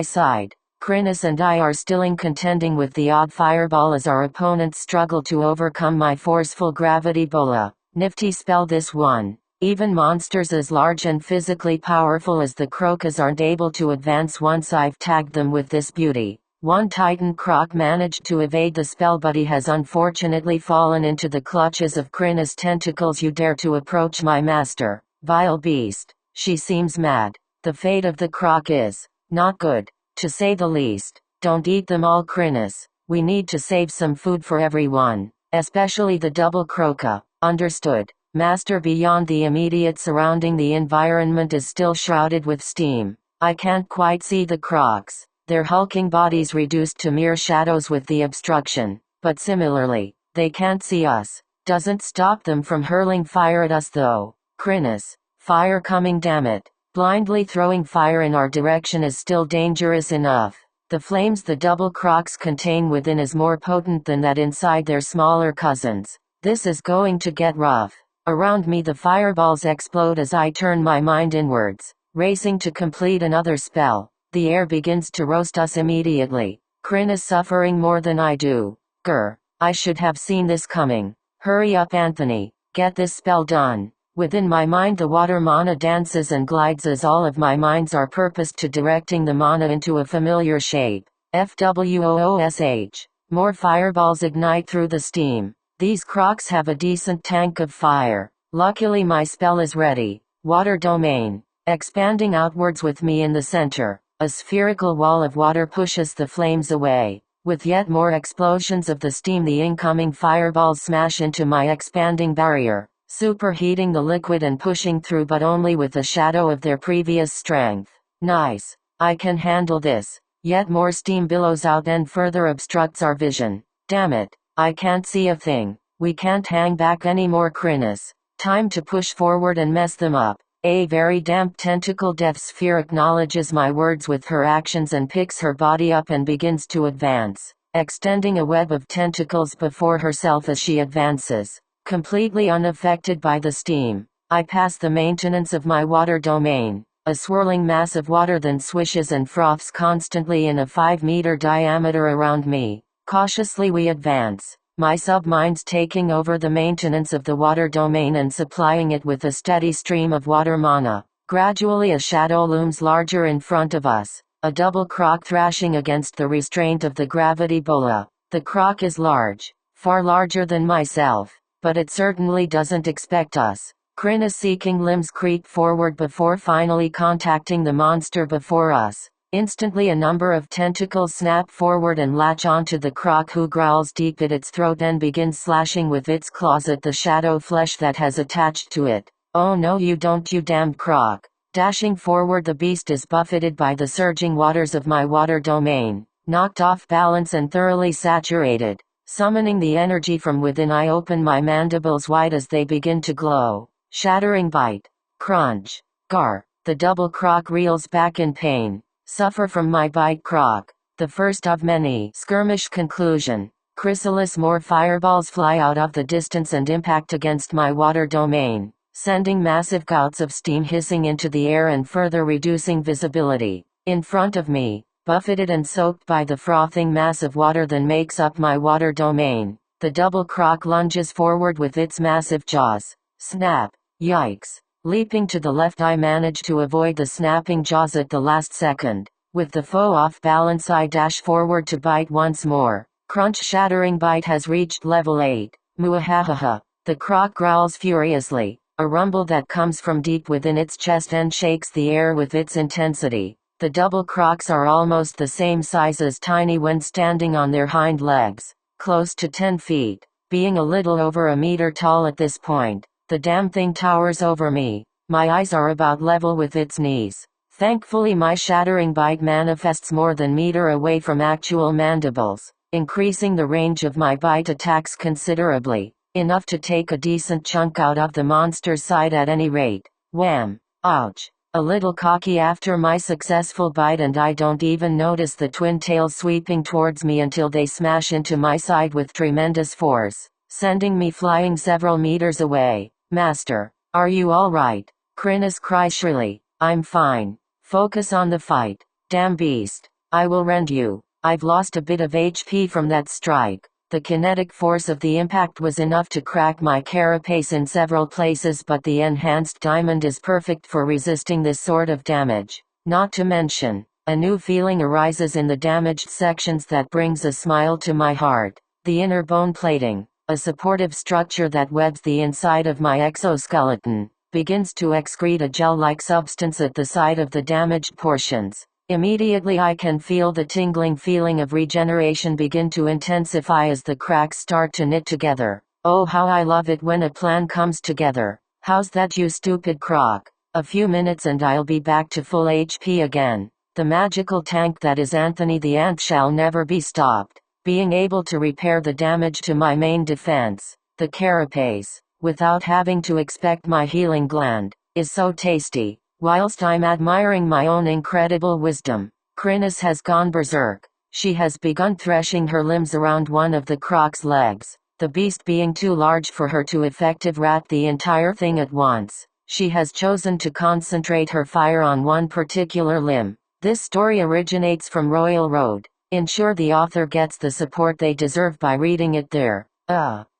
side, Crinus and I are still contending with the odd fireball as our opponents struggle to overcome my forceful gravity bola. Nifty spell this one. Even monsters as large and physically powerful as the crocus aren't able to advance once I've tagged them with this beauty. One Titan croc managed to evade the spell, but he has unfortunately fallen into the clutches of Crinus' tentacles. You dare to approach my master, vile beast. She seems mad. The fate of the croc is not good, to say the least. Don't eat them all, Crinus. We need to save some food for everyone, especially the double croca. Understood, Master. Beyond the immediate surrounding, the environment is still shrouded with steam. I can't quite see the crocs, their hulking bodies reduced to mere shadows with the obstruction, but similarly, they can't see us. Doesn't stop them from hurling fire at us though. Crinus, fire coming, damn it. Blindly throwing fire in our direction is still dangerous enough. The flames the double crocs contain within is more potent than that inside their smaller cousins. This is going to get rough. Around me the fireballs explode as I turn my mind inwards, racing to complete another spell. The air begins to roast us immediately. Crin is suffering more than I do. Grr. I should have seen this coming. Hurry up, Anthony. Get this spell done. Within my mind the water mana dances and glides as all of my minds are purposed to directing the mana into a familiar shape. FWOOSH. More fireballs ignite through the steam. These crocs have a decent tank of fire. Luckily my spell is ready. Water domain. Expanding outwards with me in the center. A spherical wall of water pushes the flames away. With yet more explosions of the steam, the incoming fireballs smash into my expanding barrier, superheating the liquid and pushing through, but only with a shadow of their previous strength. Nice. I can handle this. Yet more steam billows out and further obstructs our vision. Damn it. I can't see a thing. We can't hang back anymore, Crinus. Time to push forward and mess them up. A very damp tentacle death sphere acknowledges my words with her actions and picks her body up and begins to advance, extending a web of tentacles before herself as she advances. Completely unaffected by the steam, I pass the maintenance of my water domain. A swirling mass of water then swishes and froths constantly in a 5-meter diameter around me. Cautiously we advance, my sub-minds taking over the maintenance of the water domain and supplying it with a steady stream of water mana. Gradually a shadow looms larger in front of us, a double croc thrashing against the restraint of the gravity bola. The croc is large, far larger than myself, but it certainly doesn't expect us. Crinus seeking limbs creep forward before finally contacting the monster before us. Instantly a number of tentacles snap forward and latch onto the croc, who growls deep at its throat and begins slashing with its claws at the shadow flesh that has attached to it. Oh no, you don't, you damned croc. Dashing forward, the beast is buffeted by the surging waters of my water domain. Knocked off balance and thoroughly saturated. Summoning the energy from within, I open my mandibles wide as they begin to glow. Shattering bite. Crunch. Gar. The double croc reels back in pain. Suffer from my bite, croc. The first of many. Skirmish conclusion. Chrysalis. More fireballs fly out of the distance and impact against my water domain, sending massive gouts of steam hissing into the air and further reducing visibility. In front of me, buffeted and soaked by the frothing mass of water that makes up my water domain, the double croc lunges forward with its massive jaws. Snap. Yikes. Leaping to the left, I manage to avoid the snapping jaws at the last second. With the foe off balance, I dash forward to bite once more. Crunch. Shattering bite has reached level 8. Muahahaha. The croc growls furiously, a rumble that comes from deep within its chest and shakes the air with its intensity. The double crocs are almost the same size as tiny when standing on their hind legs, close to 10 feet, being a little over a meter tall at this point. The damn thing towers over me. My eyes are about level with its knees. Thankfully my shattering bite manifests more than meter away from actual mandibles, increasing the range of my bite attacks considerably, enough to take a decent chunk out of the monster's side at any rate. Wham! Ouch! A little cocky after my successful bite, and I don't even notice the twin tails sweeping towards me until they smash into my side with tremendous force, sending me flying several meters away. Master, are you all right? Crinus cries shrilly. I'm fine. Focus on the fight. Damn beast. I will rend you. I've lost a bit of HP from that strike. The kinetic force of the impact was enough to crack my carapace in several places, but the enhanced diamond is perfect for resisting this sort of damage. Not to mention, a new feeling arises in the damaged sections that brings a smile to my heart. The inner bone plating, a supportive structure that webs the inside of my exoskeleton, begins to excrete a gel-like substance at the side of the damaged portions. Immediately I can feel the tingling feeling of regeneration begin to intensify as the cracks start to knit together. Oh, how I love it when a plan comes together. How's that, you stupid croc? A few minutes and I'll be back to full HP again. The magical tank that is Anthony the Ant shall never be stopped. Being able to repair the damage to my main defense, the carapace, without having to expect my healing gland, is so tasty. Whilst I'm admiring my own incredible wisdom, Crinus has gone berserk. She has begun threshing her limbs around one of the croc's legs, the beast being too large for her to effectively wrap the entire thing at once. She has chosen to concentrate her fire on one particular limb. This story originates from Royal Road. Ensure the author gets the support they deserve by reading it there.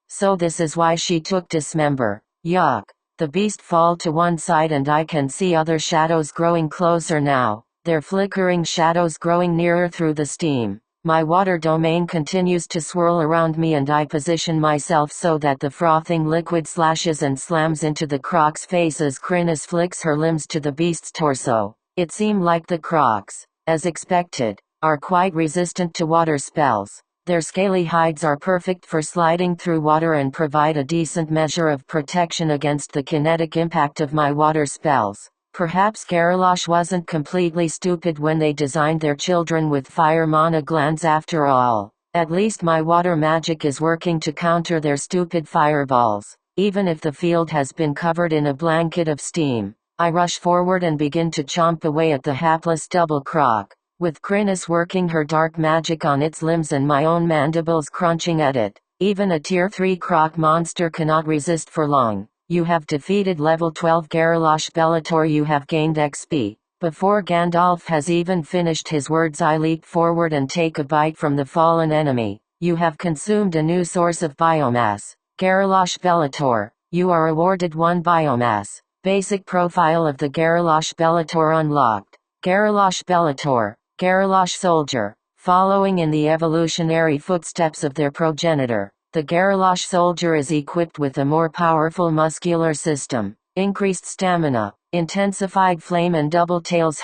So this is why she took dismember. Yuck. The beast fall to one side and I can see other shadows growing closer now. Their flickering shadows growing nearer through the steam. My water domain continues to swirl around me and I position myself so that the frothing liquid slashes and slams into the croc's face as Crinus flicks her limbs to the beast's torso. It seemed like the crocs, as expected, are quite resistant to water spells. Their scaly hides are perfect for sliding through water and provide a decent measure of protection against the kinetic impact of my water spells. Perhaps Garalosh wasn't completely stupid when they designed their children with fire mana glands after all. At least my water magic is working to counter their stupid fireballs. Even if the field has been covered in a blanket of steam, I rush forward and begin to chomp away at the hapless double croc, with Crinus working her dark magic on its limbs and my own mandibles crunching at it. Even a tier 3 croc monster cannot resist for long. You have defeated level 12 Garalosh Bellator. You have gained XP. Before Gandalf has even finished his words, I leap forward and take a bite from the fallen enemy. You have consumed a new source of biomass. Garalosh Bellator, you are awarded 1 biomass. Basic profile of the Garalosh Bellator unlocked. Garalosh Bellator, Garalosh Soldier. Following in the evolutionary footsteps of their progenitor, the Garalosh Soldier is equipped with a more powerful muscular system, increased stamina, intensified flame and double tails.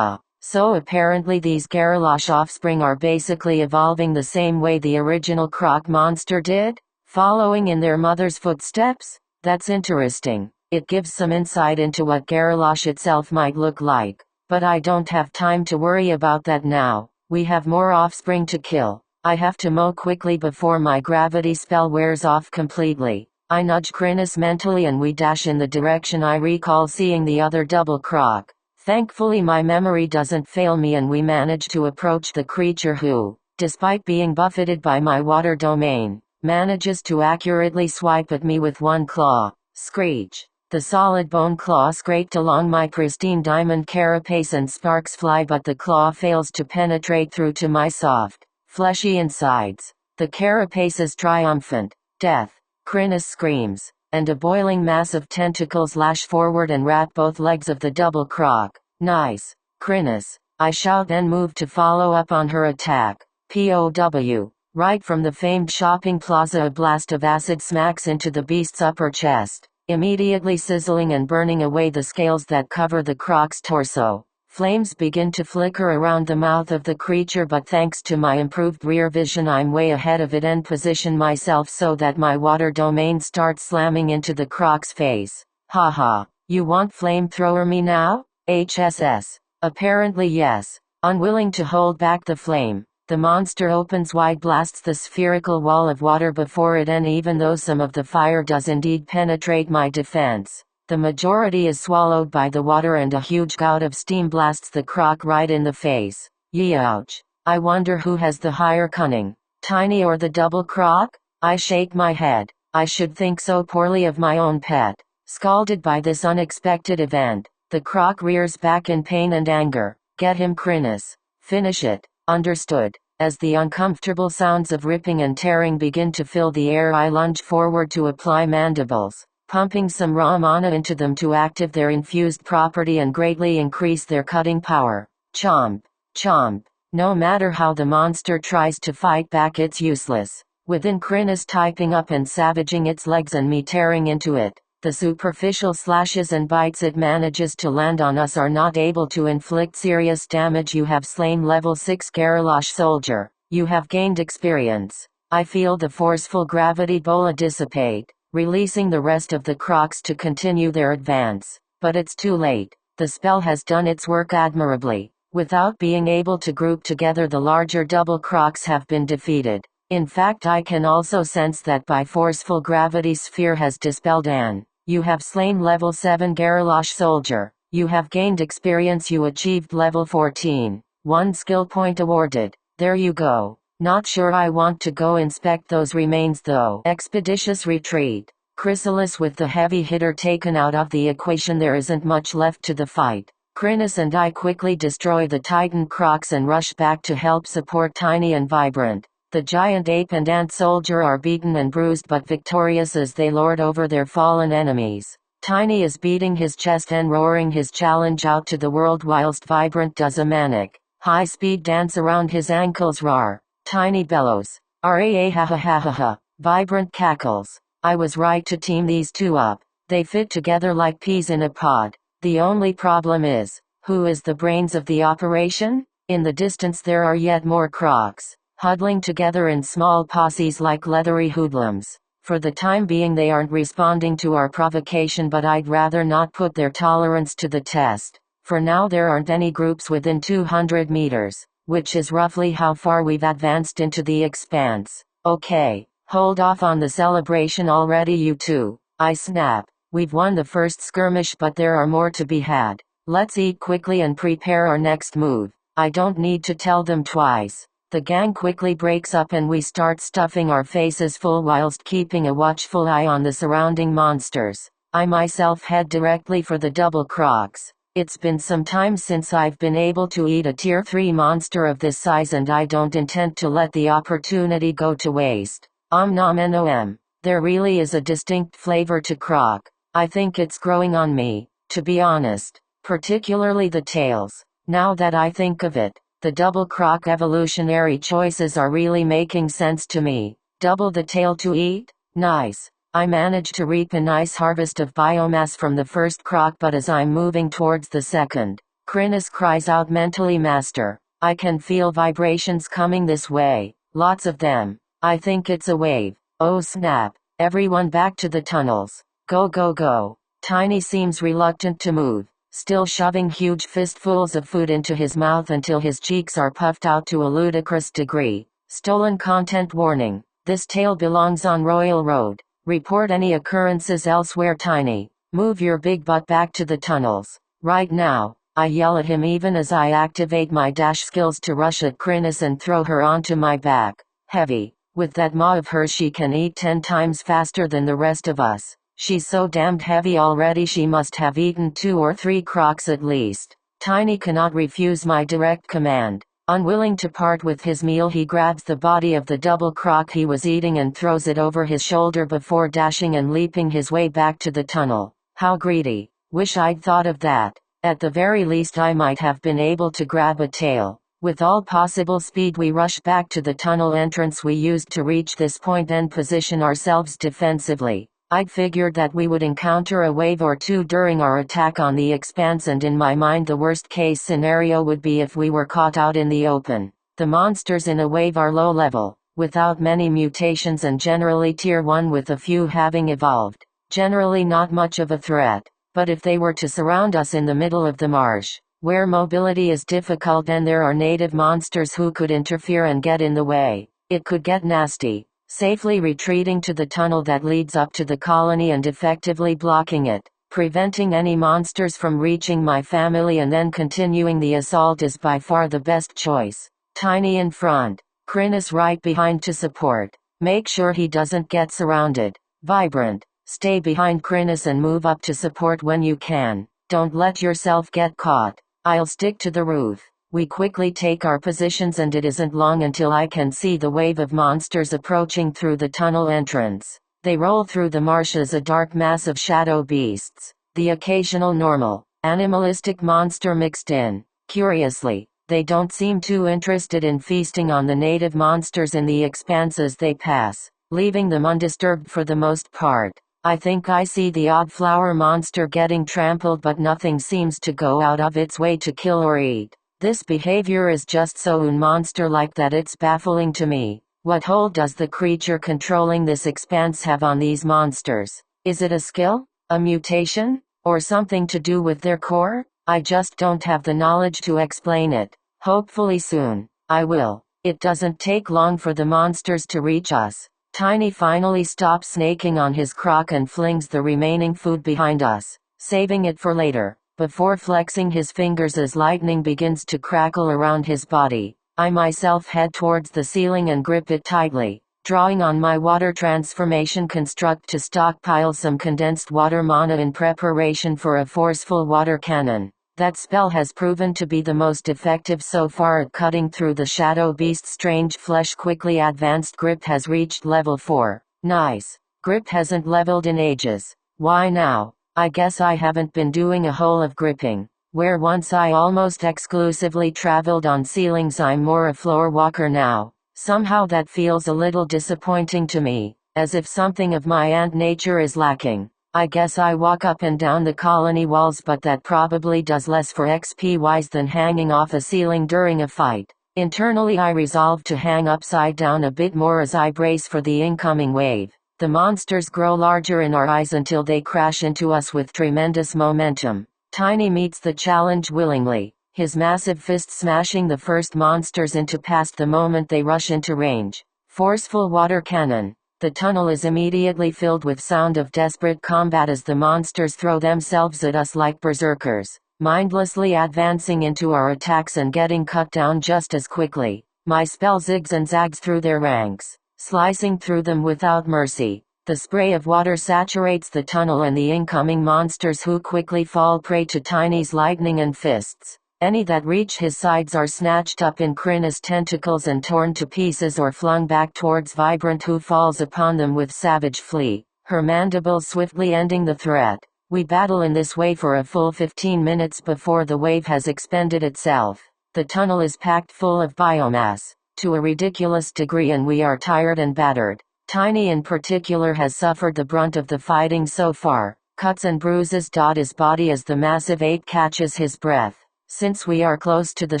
So apparently these Garalosh offspring are basically evolving the same way the original croc monster did? Following in their mother's footsteps? That's interesting. It gives some insight into what Garalosh itself might look like. But I don't have time to worry about that now. We have more offspring to kill. I have to mow quickly before my gravity spell wears off completely. I nudge Crinus mentally and we dash in the direction I recall seeing the other double croc. Thankfully my memory doesn't fail me and we manage to approach the creature who, despite being buffeted by my water domain, manages to accurately swipe at me with one claw. Screech. The solid bone claw scraped along my pristine diamond carapace and sparks fly, but the claw fails to penetrate through to my soft, fleshy insides. The carapace is triumphant. Death. Crinus screams, and a boiling mass of tentacles lash forward and wrap both legs of the double croc. Nice, Crinus, I shout and move to follow up on her attack. POW. Right from the famed shopping plaza, a blast of acid smacks into the beast's upper chest, immediately sizzling and burning away the scales that cover the croc's torso. Flames begin to flicker around the mouth of the creature, but thanks to my improved rear vision I'm way ahead of it and position myself so that my water domain starts slamming into the croc's face. Haha, you want flamethrower me now? HSS. Apparently yes. Unwilling to hold back the flame, the monster opens wide, blasts the spherical wall of water before it, and even though some of the fire does indeed penetrate my defense, the majority is swallowed by the water and a huge gout of steam blasts the croc right in the face. Yeouch. I wonder who has the higher cunning, Tiny or the double croc? I shake my head. I should think so poorly of my own pet. Scalded by this unexpected event, the croc rears back in pain and anger. Get him, Crinus. Finish it. Understood. As the uncomfortable sounds of ripping and tearing begin to fill the air, I lunge forward to apply mandibles, pumping some raw mana into them to activate their infused property and greatly increase their cutting power. Chomp. Chomp. No matter how the monster tries to fight back, it's useless. Within Crinus typing up and savaging its legs and me tearing into it, the superficial slashes and bites it manages to land on us are not able to inflict serious damage. You have slain level 6 Garalosh Soldier. You have gained experience. I feel the forceful gravity bola dissipate, releasing the rest of the crocs to continue their advance. But it's too late. The spell has done its work admirably. Without being able to group together, the larger double crocs have been defeated. In fact, I can also sense that by forceful gravity sphere has dispelled an. You have slain level 7 Garalosh Soldier. You have gained experience. You achieved level 14. 1 skill point awarded. There you go. Not sure I want to go inspect those remains though. Expeditious retreat. Chrysalis with the heavy hitter taken out of the equation, there isn't much left to the fight. Crinus and I quickly destroy the Titan crocs and rush back to help support Tiny and Vibrant. The giant ape and ant soldier are beaten and bruised but victorious as they lord over their fallen enemies. Tiny is beating his chest and roaring his challenge out to the world whilst Vibrant does a manic, high-speed dance around his ankles. Rar. Tiny bellows. Raa ha ha ha ha ha. Vibrant cackles. I was right to team these two up. They fit together like peas in a pod. The only problem is, who is the brains of the operation? In the distance there are yet more crocs, huddling together in small posses like leathery hoodlums. For the time being they aren't responding to our provocation, but I'd rather not put their tolerance to the test. For now there aren't any groups within 200 meters, which is roughly how far we've advanced into the expanse. Okay, hold off on the celebration already you two, I snap. We've won the first skirmish but there are more to be had. Let's eat quickly and prepare our next move. I don't need to tell them twice. The gang quickly breaks up and we start stuffing our faces full whilst keeping a watchful eye on the surrounding monsters. I myself head directly for the double crocs. It's been some time since I've been able to eat a tier 3 monster of this size and I don't intend to let the opportunity go to waste. Om nom nom. There really is a distinct flavor to croc. I think it's growing on me, to be honest. Particularly the tails. Now that I think of it, the double croc evolutionary choices are really making sense to me. Double the tail to eat? Nice. I managed to reap a nice harvest of biomass from the first croc but as I'm moving towards the second, Crinus cries out mentally, Master, I can feel vibrations coming this way. Lots of them. I think it's a wave. Oh snap. Everyone back to the tunnels. Go go go. Tiny seems reluctant to move, still shoving huge fistfuls of food into his mouth until his cheeks are puffed out to a ludicrous degree. Stolen content warning. This tale belongs on Royal Road. Report any occurrences elsewhere. Tiny, move your big butt back to the tunnels. Right now, I yell at him even as I activate my dash skills to rush at Crinus and throw her onto my back. Heavy. With that maw of hers she can eat 10 times faster than the rest of us. She's so damned heavy already she must have eaten 2 or 3 crocs at least. Tiny cannot refuse my direct command. Unwilling to part with his meal he grabs the body of the double croc he was eating and throws it over his shoulder before dashing and leaping his way back to the tunnel. How greedy. Wish I'd thought of that. At the very least I might have been able to grab a tail. With all possible speed we rush back to the tunnel entrance we used to reach this point and position ourselves defensively. I'd figured that we would encounter a wave or two during our attack on the expanse and in my mind the worst case scenario would be if we were caught out in the open. The monsters in a wave are low level, without many mutations and generally tier 1 with a few having evolved. Generally not much of a threat, but if they were to surround us in the middle of the marsh, where mobility is difficult and there are native monsters who could interfere and get in the way, it could get nasty. Safely retreating to the tunnel that leads up to the colony and effectively blocking it, preventing any monsters from reaching my family and then continuing the assault is by far the best choice. Tiny in front, Crinus right behind to support. Make sure he doesn't get surrounded. Vibrant, stay behind Crinus and move up to support when you can. Don't let yourself get caught. I'll stick to the roof. We quickly take our positions and it isn't long until I can see the wave of monsters approaching through the tunnel entrance. They roll through the marsh as a dark mass of shadow beasts, the occasional normal, animalistic monster mixed in. Curiously, they don't seem too interested in feasting on the native monsters in the expanse as they pass, leaving them undisturbed for the most part. I think I see the odd flower monster getting trampled but nothing seems to go out of its way to kill or eat. This behavior is just so unmonster-like that it's baffling to me. What hold does the creature controlling this expanse have on these monsters? Is it a skill? A mutation? Or something to do with their core? I just don't have the knowledge to explain it. Hopefully soon, I will. It doesn't take long for the monsters to reach us. Tiny finally stops snaking on his croc and flings the remaining food behind us, saving it for later. Before flexing his fingers as lightning begins to crackle around his body, I myself head towards the ceiling and grip it tightly, drawing on my water transformation construct to stockpile some condensed water mana in preparation for a forceful water cannon. That spell has proven to be the most effective so far at cutting through the shadow beast's strange flesh quickly. Advanced grip has reached level 4. Nice. Grip hasn't leveled in ages. Why now? I guess I haven't been doing a whole of gripping. Where once I almost exclusively traveled on ceilings, I'm more a floor walker now. Somehow that feels a little disappointing to me, as if something of my ant nature is lacking. I guess I walk up and down the colony walls, but that probably does less for XP wise than hanging off a ceiling during a fight. Internally I resolve to hang upside down a bit more as I brace for the incoming wave. The monsters grow larger in our eyes until they crash into us with tremendous momentum. Tiny meets the challenge willingly, his massive fist smashing the first monsters into past the moment they rush into range. Forceful water cannon. The tunnel is immediately filled with sound of desperate combat as the monsters throw themselves at us like berserkers, mindlessly advancing into our attacks and getting cut down just as quickly. My spell zigs and zags through their ranks, slicing through them without mercy. The spray of water saturates the tunnel and the incoming monsters who quickly fall prey to Tiny's lightning and fists. Any that reach his sides are snatched up in Krina's tentacles and torn to pieces or flung back towards Vibrant, who falls upon them with savage flee, her mandibles swiftly ending the threat. We battle in this way for a full 15 minutes before the wave has expended itself. The tunnel is packed full of biomass, to a ridiculous degree, and we are tired and battered. Tiny in particular has suffered the brunt of the fighting so far. Cuts and bruises dot his body as the massive ape catches his breath. Since we are close to the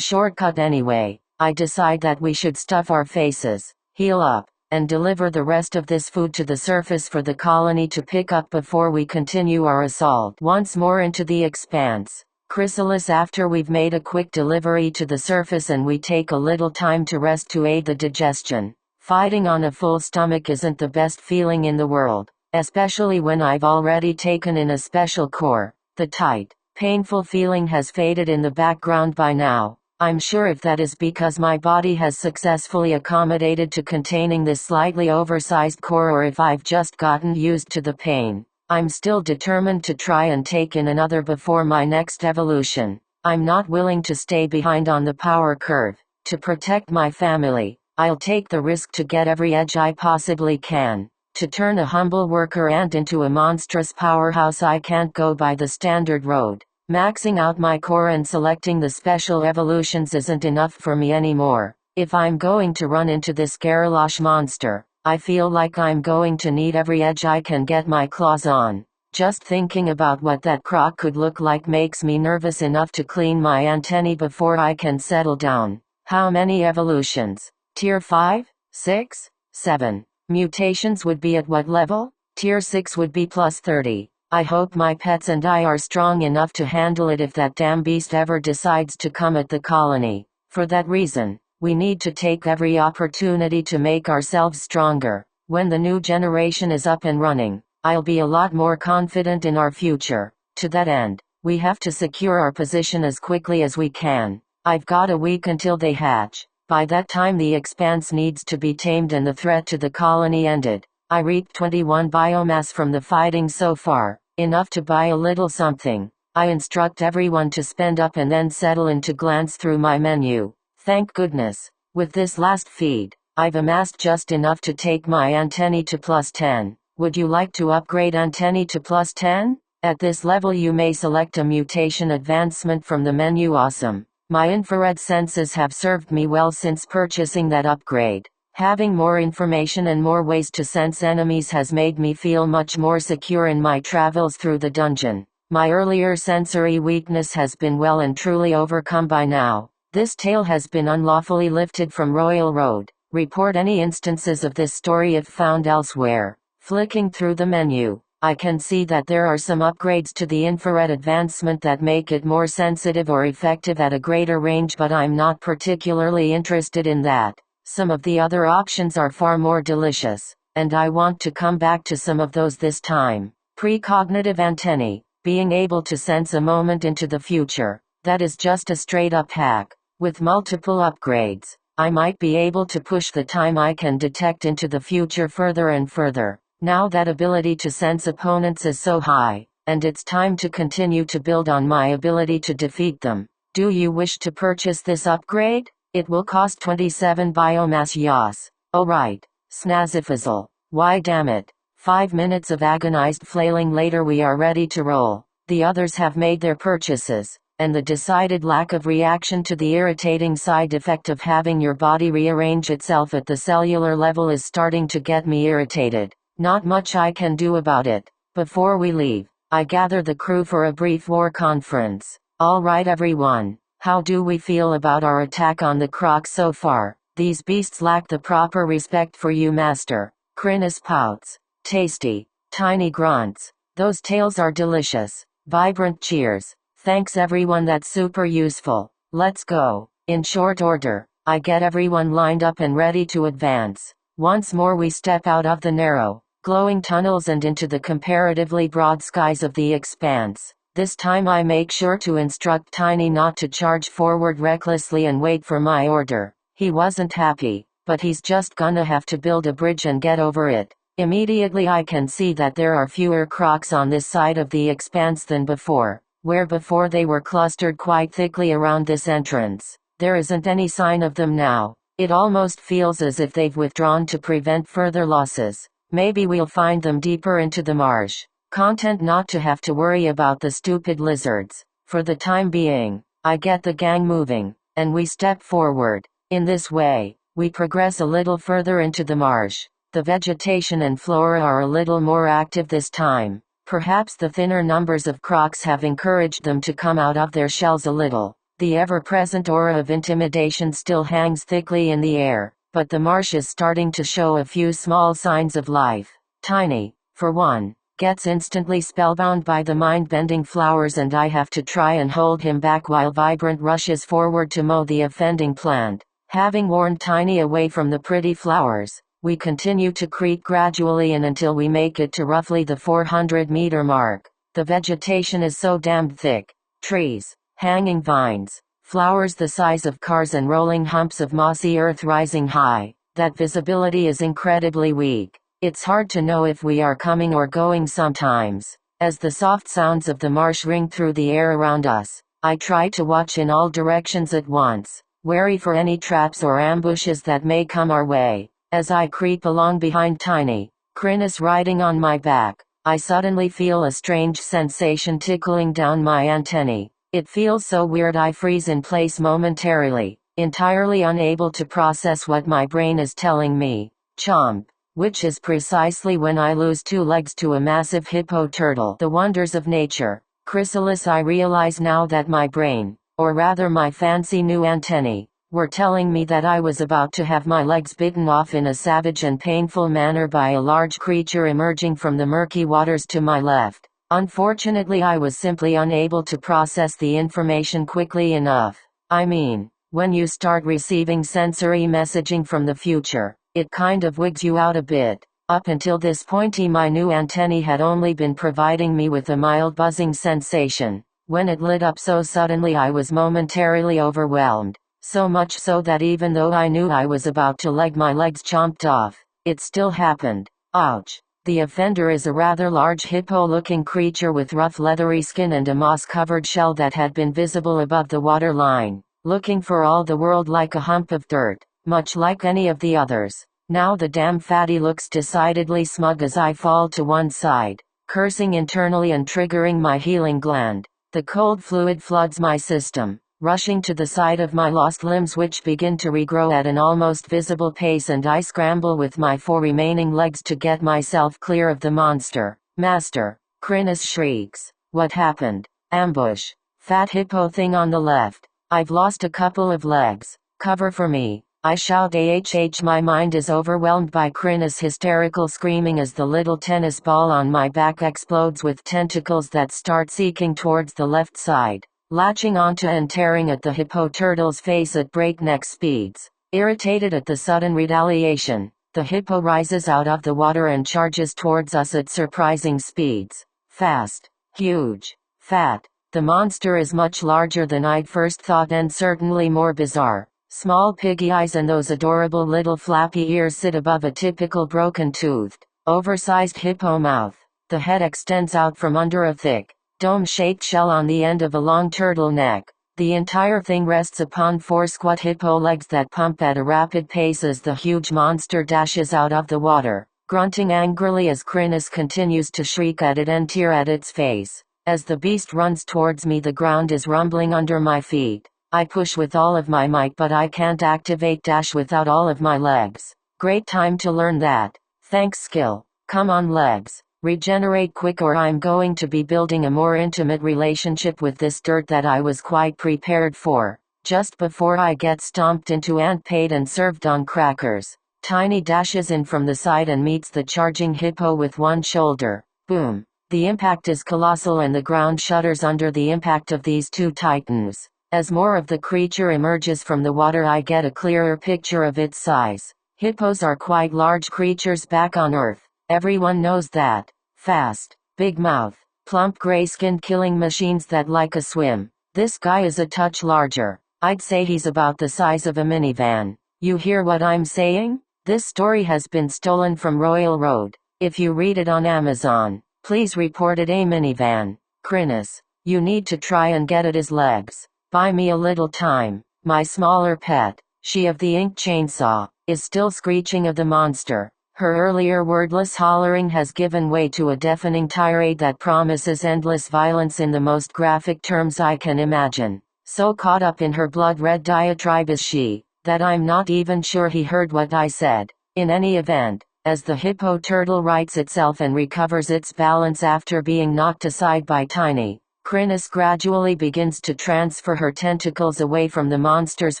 shortcut anyway, I decide that we should stuff our faces, heal up, and deliver the rest of this food to the surface for the colony to pick up before we continue our assault once more into the expanse. Chrysalis, after we've made a quick delivery to the surface and we take a little time to rest to aid the digestion. Fighting on a full stomach isn't the best feeling in the world, especially when I've already taken in a special core. The tight, painful feeling has faded in the background by now. I'm sure if that is because my body has successfully accommodated to containing this slightly oversized core, or if I've just gotten used to the pain. I'm still determined to try and take in another before my next evolution. I'm not willing to stay behind on the power curve. To protect my family, I'll take the risk to get every edge I possibly can. To turn a humble worker ant into a monstrous powerhouse, I can't go by the standard road. Maxing out my core and selecting the special evolutions isn't enough for me anymore. If I'm going to run into this Garalosh monster, I feel like I'm going to need every edge I can get my claws on. Just thinking about what that croc could look like makes me nervous enough to clean my antennae before I can settle down. How many evolutions? Tier 5, 6, 7. Mutations would be at what level? Tier 6 would be plus 30. I hope my pets and I are strong enough to handle it if that damn beast ever decides to come at the colony. For that reason, we need to take every opportunity to make ourselves stronger. When the new generation is up and running, I'll be a lot more confident in our future. To that end, we have to secure our position as quickly as we can. I've got a week until they hatch. By that time the expanse needs to be tamed and the threat to the colony ended. I reaped 21 biomass from the fighting so far, enough to buy a little something. I instruct everyone to spend up and then settle in to glance through my menu. Thank goodness. With this last feed, I've amassed just enough to take my antennae to plus 10. Would you like to upgrade antennae to plus 10? At this level you may select a mutation advancement from the menu. Awesome. My infrared senses have served me well since purchasing that upgrade. Having more information and more ways to sense enemies has made me feel much more secure in my travels through the dungeon. My earlier sensory weakness has been well and truly overcome by now. This tale has been unlawfully lifted from Royal Road. Report any instances of this story if found elsewhere. Flicking through the menu, I can see that there are some upgrades to the infrared advancement that make it more sensitive or effective at a greater range, but I'm not particularly interested in that. Some of the other options are far more delicious, and I want to come back to some of those this time. Precognitive antennae, being able to sense a moment into the future, that is just a straight up hack. With multiple upgrades, I might be able to push the time I can detect into the future further and further. Now that ability to sense opponents is so high, and it's time to continue to build on my ability to defeat them. Do you wish to purchase this upgrade? It will cost 27 biomass. Yas. Alright. Snazifizzle. Why damn it. 5 minutes of agonized flailing later we are ready to roll. The others have made their purchases, and the decided lack of reaction to the irritating side effect of having your body rearrange itself at the cellular level is starting to get me irritated. Not much I can do about it. Before we leave, I gather the crew for a brief war conference. Alright everyone, how do we feel about our attack on the crocs so far? These beasts lack the proper respect for you, master. Crinus pouts. Tasty. Tiny grunts. Those tails are delicious. Vibrant cheers. Thanks everyone, that's super useful. Let's go. In short order, I get everyone lined up and ready to advance. Once more we step out of the narrow, glowing tunnels and into the comparatively broad skies of the expanse. This time I make sure to instruct Tiny not to charge forward recklessly and wait for my order. He wasn't happy, but he's just gonna have to build a bridge and get over it. Immediately I can see that there are fewer crocs on this side of the expanse than before, where before they were clustered quite thickly around this entrance. There isn't any sign of them now. It almost feels as if they've withdrawn to prevent further losses. Maybe we'll find them deeper into the marsh. Content not to have to worry about the stupid lizards. For the time being, I get the gang moving, and we step forward. In this way, we progress a little further into the marsh. The vegetation and flora are a little more active this time. Perhaps the thinner numbers of crocs have encouraged them to come out of their shells a little. The ever-present aura of intimidation still hangs thickly in the air, but the marsh is starting to show a few small signs of life. Tiny, for one, gets instantly spellbound by the mind-bending flowers, and I have to try and hold him back while Vibrant rushes forward to mow the offending plant. Having warned Tiny away from the pretty flowers, we continue to creep gradually and until we make it to roughly the 400-meter mark. The vegetation is so damned thick. Trees, hanging vines, flowers the size of cars and rolling humps of mossy earth rising high, that visibility is incredibly weak. It's hard to know if we are coming or going sometimes. As the soft sounds of the marsh ring through the air around us, I try to watch in all directions at once, wary for any traps or ambushes that may come our way. As I creep along behind Tiny, Crinus riding on my back, I suddenly feel a strange sensation tickling down my antennae. It feels so weird I freeze in place momentarily, entirely unable to process what my brain is telling me. Chomp. Which is precisely when I lose 2 legs to a massive hippo turtle. The wonders of nature. Chrysalis, I realize now that my brain, or rather my fancy new antennae, were telling me that I was about to have my legs bitten off in a savage and painful manner by a large creature emerging from the murky waters to my left. Unfortunately, I was simply unable to process the information quickly enough. I mean, when you start receiving sensory messaging from the future, it kind of wigs you out a bit. Up until this point, my new antennae had only been providing me with a mild buzzing sensation. When it lit up so suddenly, I was momentarily overwhelmed. So much so that even though I knew I was about to leg my legs chomped off, it still happened. Ouch. The offender is a rather large hippo-looking creature with rough leathery skin and a moss-covered shell that had been visible above the water line, looking for all the world like a hump of dirt, much like any of the others. Now the damn fatty looks decidedly smug as I fall to one side, cursing internally and triggering my healing gland. The cold fluid floods my system, rushing to the side of my lost limbs, which begin to regrow at an almost visible pace, and I scramble with my 4 remaining legs to get myself clear of the monster. Master, Crinus shrieks. What happened? Ambush. Fat hippo thing on the left. I've lost a couple of legs. Cover for me. I shout AHH. My mind is overwhelmed by Crinus' hysterical screaming as the little tennis ball on my back explodes with tentacles that start seeking towards the left side, latching onto and tearing at the hippo turtle's face at breakneck speeds. Irritated at the sudden retaliation, the hippo rises out of the water and charges towards us at surprising speeds. Fast, huge, fat. The monster is much larger than I'd first thought and certainly more bizarre. Small piggy eyes and those adorable little flappy ears sit above a typical broken-toothed, oversized hippo mouth. The head extends out from under a thick, dome-shaped shell on the end of a long turtle neck. The entire thing rests upon 4 squat hippo legs that pump at a rapid pace as the huge monster dashes out of the water, grunting angrily as Crinus continues to shriek at it and tear at its face. As the beast runs towards me, the ground is rumbling under my feet. I push with all of my might, but I can't activate dash without all of my legs. Great time to learn that. Thanks skill. Come on legs. Regenerate quick or I'm going to be building a more intimate relationship with this dirt that I was quite prepared for. Just before I get stomped into and paid and served on crackers, Tiny dashes in from the side and meets the charging hippo with one shoulder. Boom. The impact is colossal and the ground shudders under the impact of these two titans. As more of the creature emerges from the water, I get a clearer picture of its size. Hippos are quite large creatures back on Earth. Everyone knows that. Fast, big mouth, plump gray-skinned killing machines that like a swim. This guy is a touch larger. I'd say he's about the size of a minivan. You hear what I'm saying? This story has been stolen from Royal Road. If you read it on Amazon, please report it a minivan. Crinus. You need to try and get at his legs. Buy me a little time. My smaller pet, she of the ink chainsaw, is still screeching of the monster. Her earlier wordless hollering has given way to a deafening tirade that promises endless violence in the most graphic terms I can imagine. So caught up in her blood-red diatribe is she, that I'm not even sure he heard what I said. In any event, as the hippo turtle rights itself and recovers its balance after being knocked aside by Tiny, Crinus gradually begins to transfer her tentacles away from the monster's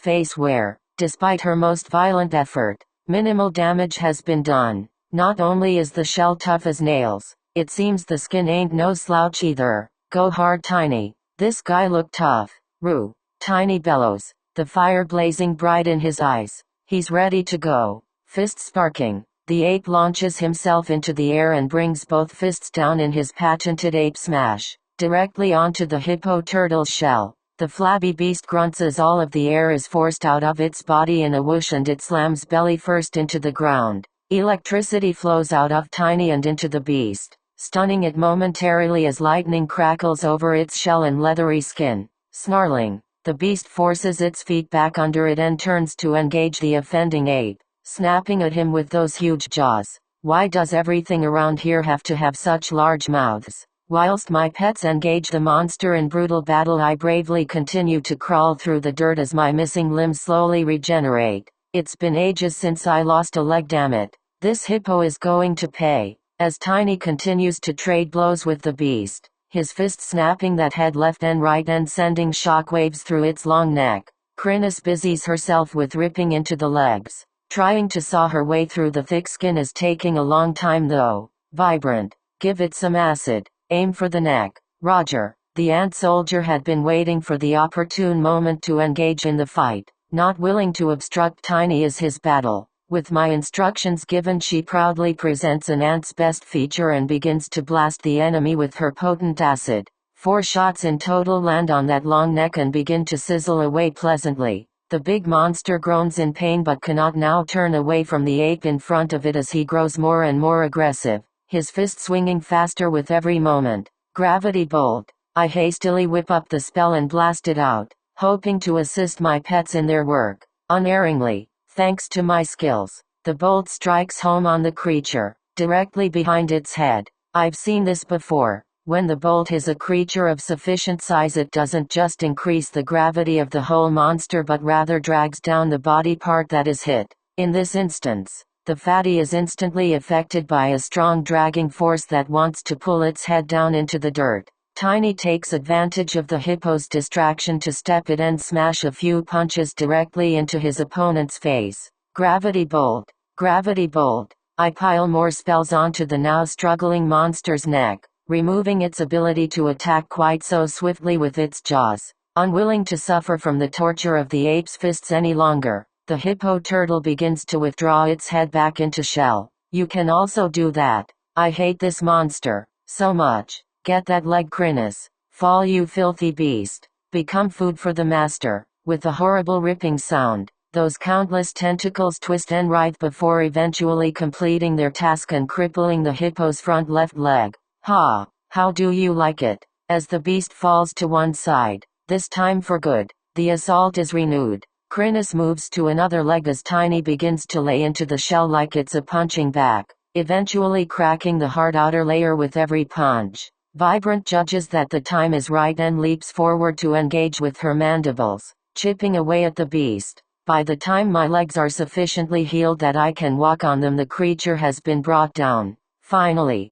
face where, despite her most violent effort, minimal damage has been done. Not only is the shell tough as nails, it seems the skin ain't no slouch either. Go hard, Tiny. This guy look tough. Roo. Tiny bellows, the fire blazing bright in his eyes. He's ready to go. Fists sparking. The ape launches himself into the air and brings both fists down in his patented ape smash, directly onto the hippo turtle's shell. The flabby beast grunts as all of the air is forced out of its body in a whoosh and it slams belly first into the ground. Electricity flows out of Tiny and into the beast, stunning it momentarily as lightning crackles over its shell and leathery skin. Snarling, the beast forces its feet back under it and turns to engage the offending ape, snapping at him with those huge jaws. Why does everything around here have to have such large mouths? Whilst my pets engage the monster in brutal battle, I bravely continue to crawl through the dirt as my missing limbs slowly regenerate. It's been ages since I lost a leg, damn it. This hippo is going to pay. As Tiny continues to trade blows with the beast, his fist snapping that head left and right and sending shockwaves through its long neck, Crinus busies herself with ripping into the legs. Trying to saw her way through the thick skin is taking a long time though. Vibrant. Give it some acid. Aim for the neck. Roger. The ant soldier had been waiting for the opportune moment to engage in the fight, not willing to obstruct Tiny as his battle. With my instructions given, she proudly presents an ant's best feature and begins to blast the enemy with her potent acid. 4 shots in total land on that long neck and begin to sizzle away pleasantly. The big monster groans in pain but cannot now turn away from the ape in front of it as he grows more and more aggressive, his fist swinging faster with every moment. Gravity bolt. I hastily whip up the spell and blast it out, hoping to assist my pets in their work. Unerringly, thanks to my skills, the bolt strikes home on the creature, directly behind its head. I've seen this before. When the bolt hits a creature of sufficient size, it doesn't just increase the gravity of the whole monster but rather drags down the body part that is hit. In this instance, the fatty is instantly affected by a strong dragging force that wants to pull its head down into the dirt. Tiny takes advantage of the hippo's distraction to step it and smash a few punches directly into his opponent's face. Gravity bolt. Gravity bolt. I pile more spells onto the now struggling monster's neck, removing its ability to attack quite so swiftly with its jaws. Unwilling to suffer from the torture of the ape's fists any longer, the hippo turtle begins to withdraw its head back into shell. You can also do that. I hate this monster so much. Get that leg, Crinus. Fall, you filthy beast. Become food for the master. With a horrible ripping sound, those countless tentacles twist and writhe before eventually completing their task and crippling the hippo's front left leg. Ha! How do you like it? As the beast falls to one side, this time for good, the assault is renewed. Crinus moves to another leg as Tiny begins to lay into the shell like it's a punching bag, eventually cracking the hard outer layer with every punch. Vibrant judges that the time is right and leaps forward to engage with her mandibles, chipping away at the beast. By the time my legs are sufficiently healed that I can walk on them, the creature has been brought down. Finally,